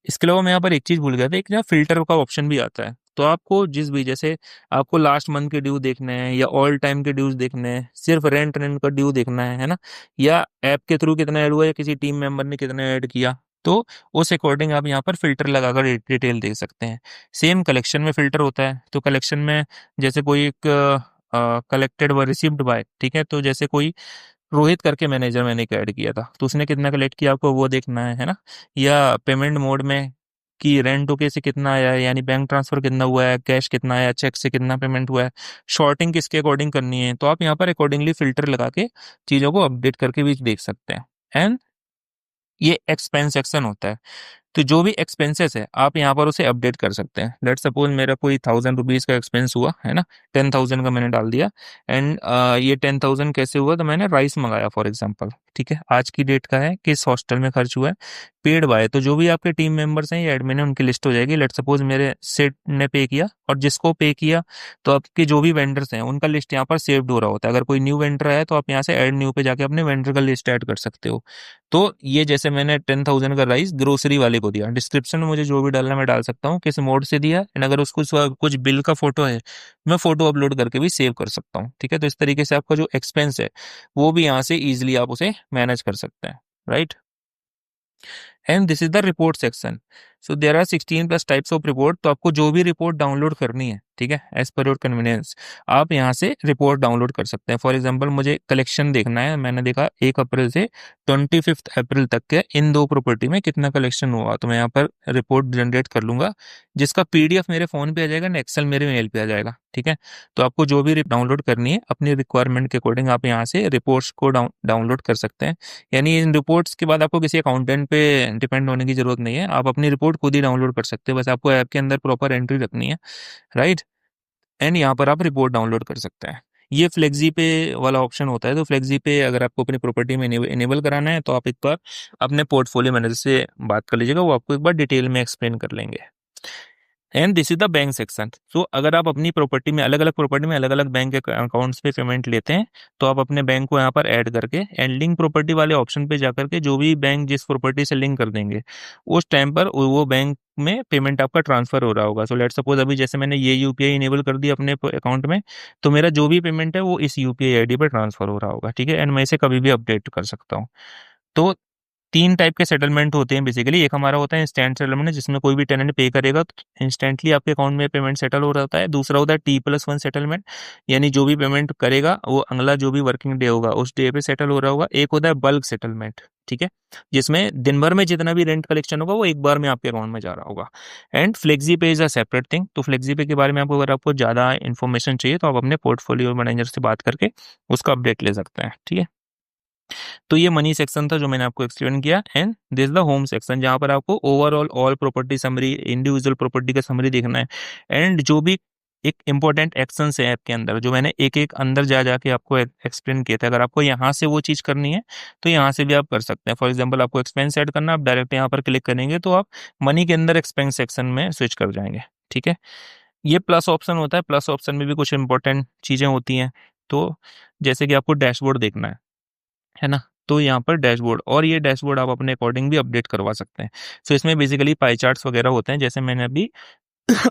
इसके अलावा मैं यहाँ पर एक चीज भूल गया था, एक यहाँ फिल्टर का ऑप्शन भी आता है। तो आपको जिस भी, जैसे आपको लास्ट मंथ के ड्यू देखने हैं या ऑल टाइम के ड्यूज देखने हैं, सिर्फ रेंट रेंट का ड्यू देखना है ना, या ऐप के थ्रू कितना ऐड हुआ या किसी टीम मेंबर ने कितना ऐड किया, तो उस अकॉर्डिंग आप यहाँ पर फिल्टर लगाकर डिटेल देख सकते हैं। सेम कलेक्शन में फिल्टर होता है, तो कलेक्शन में जैसे कोई एक कलेक्टेड व रिसीव्ड बाय, ठीक है, तो जैसे कोई रोहित करके मैनेजर मैंने एक ऐड किया था तो उसने कितना कलेक्ट किया आपको वो देखना है ना। या पेमेंट मोड में कि रेंट ओके से कितना आया है, यानी बैंक ट्रांसफर कितना हुआ है, कैश कितना आया, चेक से कितना पेमेंट हुआ है, शॉर्टिंग किसके अकॉर्डिंग करनी है, तो आप यहाँ पर अकॉर्डिंगली फिल्टर लगा के चीज़ों को अपडेट करके भी देख सकते हैं। एंड ये एक्सपेंस सेक्शन होता है, तो जो भी एक्सपेंसेस है आप यहाँ पर उसे अपडेट कर सकते हैं। लेट सपोज मेरा कोई 1000 रुपीज का एक्सपेंस हुआ है ना, 10,000 का मैंने डाल दिया एंड ये 10,000 कैसे हुआ, तो मैंने राइस मंगाया फॉर एग्जांपल, ठीक है। आज की डेट का है, किस हॉस्टल में खर्च हुआ है, पेड बाय, तो जो भी आपके टीम मेंबर्स हैं या एडमिन है उनकी लिस्ट हो जाएगी। लेट सपोज मेरे सेट ने पे किया और जिसको पे किया तो आपके जो भी वेंडर्स हैं उनका लिस्ट यहाँ पर सेव्ड हो रहा होता है। अगर कोई न्यू वेंडर आया तो आप यहाँ से ऐड न्यू पे जाके अपने वेंडर का लिस्ट ऐड कर सकते हो। तो ये जैसे मैंने 10,000 का राइस ग्रोसरी वाले को दिया, डिस्क्रिप्शन में मुझे जो भी डालना मैं डाल सकता हूँ, किस मोड से दिया, एंड अगर उसको कुछ बिल का फोटो है मैं फोटो अपलोड करके भी सेव कर सकता हूँ, ठीक है। तो इस तरीके से आपका जो एक्सपेंस है वो भी यहाँ से इजिली आप उसे मैनेज कर सकते हैं, right. And this is the report section. So there are 16 plus types of report. तो आपको जो भी रिपोर्ट डाउनलोड करनी है, ठीक है, एज पर योर कन्वीनियंस आप यहाँ से रिपोर्ट डाउनलोड कर सकते हैं। फॉर एग्जांपल मुझे कलेक्शन देखना है, मैंने देखा 1 अप्रैल से 25 अप्रैल तक के इन दो प्रॉपर्टी में कितना कलेक्शन हुआ, तो मैं यहाँ पर रिपोर्ट जनरेट कर लूंगा जिसका पीडीएफ मेरे फोन पे आ जाएगा एंड एक्सेल मेरे मेल पे आ जाएगा, ठीक है। तो आपको जो भी डाउनलोड करनी है अपनी रिक्वायरमेंट के अकॉर्डिंग आप यहाँ से रिपोर्ट्स को डाउनलोड कर सकते हैं। यानी इन रिपोर्ट्स के बाद आपको किसी अकाउंटेंट पे डिपेंड होने की जरूरत नहीं है, आप अपनी रिपोर्ट खुद ही डाउनलोड कर सकते हैं, बस आपको ऐप के अंदर प्रॉपर एंट्री रखनी है, राइट। एंड यहाँ पर आप रिपोर्ट डाउनलोड कर सकते हैं। ये फ्लेक्सी पे वाला ऑप्शन होता है, तो फ्लेक्सी पे अगर आपको अपनी प्रॉपर्टी में इनेबल कराना है तो आप एक बार अपने पोर्टफोलियो मैनेजर से बात कर लीजिएगा, वो आपको एक बार डिटेल में एक्सप्लेन कर लेंगे। And this is the bank section. So अगर आप अपनी प्रॉपर्टी में अलग अलग प्रॉपर्टी में अलग अलग बैंक अकाउंट्स पे पेमेंट लेते हैं तो आप अपने बैंक को यहाँ पर ऐड करके एंड लिंक प्रॉपर्टी वाले ऑप्शन पे जाकर के जो भी बैंक जिस प्रॉपर्टी से लिंक कर देंगे उस टाइम पर वो बैंक में पेमेंट आपका ट्रांसफर हो रहा होगा। सो लेट सपोज अभी जैसे मैंने ये यूपीआई इनेबल कर दिया अपने अकाउंट में, तो मेरा जो भी पेमेंट है वो इस यूपीआई आईडी पर ट्रांसफर हो रहा होगा, ठीक है। एंड मैं इसे कभी भी अपडेट कर सकता हूँ। तो 3 टाइप के सेटलमेंट होते हैं बेसिकली। एक हमारा होता है इंस्टेंट सेटलमेंट, जिसमें कोई भी टेनेंट पे करेगा तो इंस्टेंटली आपके अकाउंट में पेमेंट सेटल हो जाता है। दूसरा होता है T+1 सेटलमेंट, यानी जो भी पेमेंट करेगा वो अगला जो भी वर्किंग डे होगा उस डे पे सेटल हो रहा होगा। एक होता है बल्क सेटलमेंट, ठीक है, जिसमें दिन भर में जितना भी रेंट कलेक्शन होगा वो एक बार में आपके अकाउंट में जा रहा होगा। एंड फ्लेक्सी पे इज अ सेपरेट थिंग। तो फ्लेक्सी पे के बारे में आपको, अगर आपको ज़्यादा इन्फॉर्मेशन चाहिए तो आप अपने पोर्टफोलियो मैनेजर से बात करके उसका अपडेट ले सकते हैं, ठीक है। तो ये मनी सेक्शन था जो मैंने आपको एक्सप्लेन किया, and this the home section जहाँ पर आपको overall all property summary, individual property का समरी देखना है, एंड जो भी एक इंपॉर्टेंट एक्शंस है ऐप के अंदर जो मैंने एक एक अंदर जा जाके आपको एक्सप्लेन किया था, अगर आपको यहाँ से वो चीज़ करनी है तो यहाँ से भी आप कर सकते हैं। फॉर एग्जांपल आपको एक्सपेंस ऐड करना, आप डायरेक्ट यहाँ पर क्लिक करेंगे तो आप मनी के अंदर एक्सपेंस सेक्शन में स्विच कर जाएंगे। ठीक है, ये प्लस ऑप्शन होता है, प्लस ऑप्शन में भी कुछ इंपॉर्टेंट चीज़ें होती हैं। तो जैसे कि आपको डैशबोर्ड देखना है ना, तो यहाँ पर डैशबोर्ड, और ये डैशबोर्ड आप अपने अकॉर्डिंग भी अपडेट करवा सकते हैं। सो इसमें बेसिकली पाई चार्ट्स वगैरह होते हैं, जैसे मैंने अभी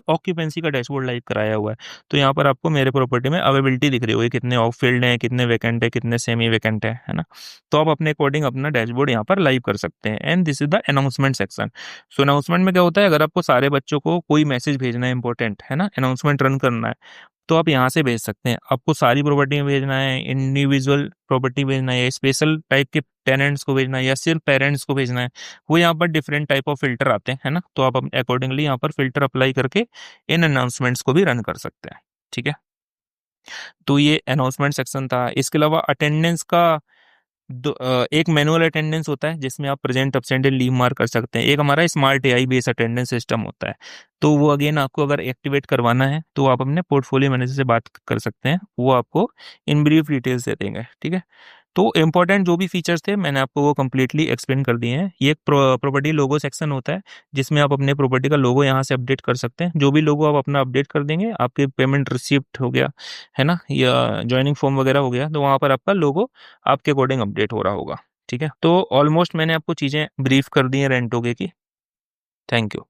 ऑक्यूपेंसी का डैशबोर्ड लाइव कराया हुआ है। तो यहाँ पर आपको मेरे प्रॉपर्टी में अवेलेबिलिटी दिख रही होगी, कितने ऑफ फील्ड हैं, कितने वैकेंट है, कितने सेमी वैकेंट है ना। तो आप अपने अकॉर्डिंग अपना डैशबोर्ड यहाँ पर लाइव कर सकते हैं, and this is the announcement section. So announcement में क्या होता है, अगर आपको सारे बच्चों को कोई मैसेज भेजना है इंपॉर्टेंट है ना, अनाउंसमेंट रन करना है, तो आप यहाँ से भेज सकते हैं। आपको सारी प्रॉपर्टी में भेजना है, इंडिविजुअल प्रॉपर्टी भेजना है, या स्पेशल टाइप के टेनेंट्स को भेजना है, या सिर्फ पेरेंट्स को भेजना है, वो यहाँ पर डिफरेंट टाइप ऑफ फिल्टर आते हैं है ना। तो आप अकॉर्डिंगली यहाँ पर फिल्टर अप्लाई करके इन अनाउंसमेंट्स को भी रन कर सकते हैं। ठीक है, तो ये अनाउंसमेंट सेक्शन था। इसके अलावा अटेंडेंस का एक मैनुअल अटेंडेंस होता है जिसमें आप प्रेजेंट, एब्सेंट, लीव मार्क कर सकते हैं। एक हमारा smart AI based attendance system होता है, तो वो अगेन आपको अगर एक्टिवेट करवाना है तो आप अपने पोर्टफोलियो मैनेजर से बात कर सकते हैं, वो आपको इन ब्रीफ डिटेल्स दे देंगे। ठीक है, तो इम्पोर्टेंट जो भी फीचर्स थे मैंने आपको वो कम्प्लीटली एक्सप्लेन कर दिए हैं। ये एक प्रॉपर्टी लोगो सेक्शन होता है जिसमें आप अपने प्रॉपर्टी का लोगो यहाँ से अपडेट कर सकते हैं। जो भी लोगो आप अपना अपडेट कर देंगे, आपके पेमेंट रिसिप्ट हो गया है ना, या ज्वाइनिंग फॉर्म वगैरह हो गया, तो वहाँ पर आपका लोगो आपके अकॉर्डिंग अपडेट हो रहा होगा। ठीक है, तो ऑलमोस्ट मैंने आपको चीज़ें ब्रीफ कर दी हैं रेंटोगे की। Thank you.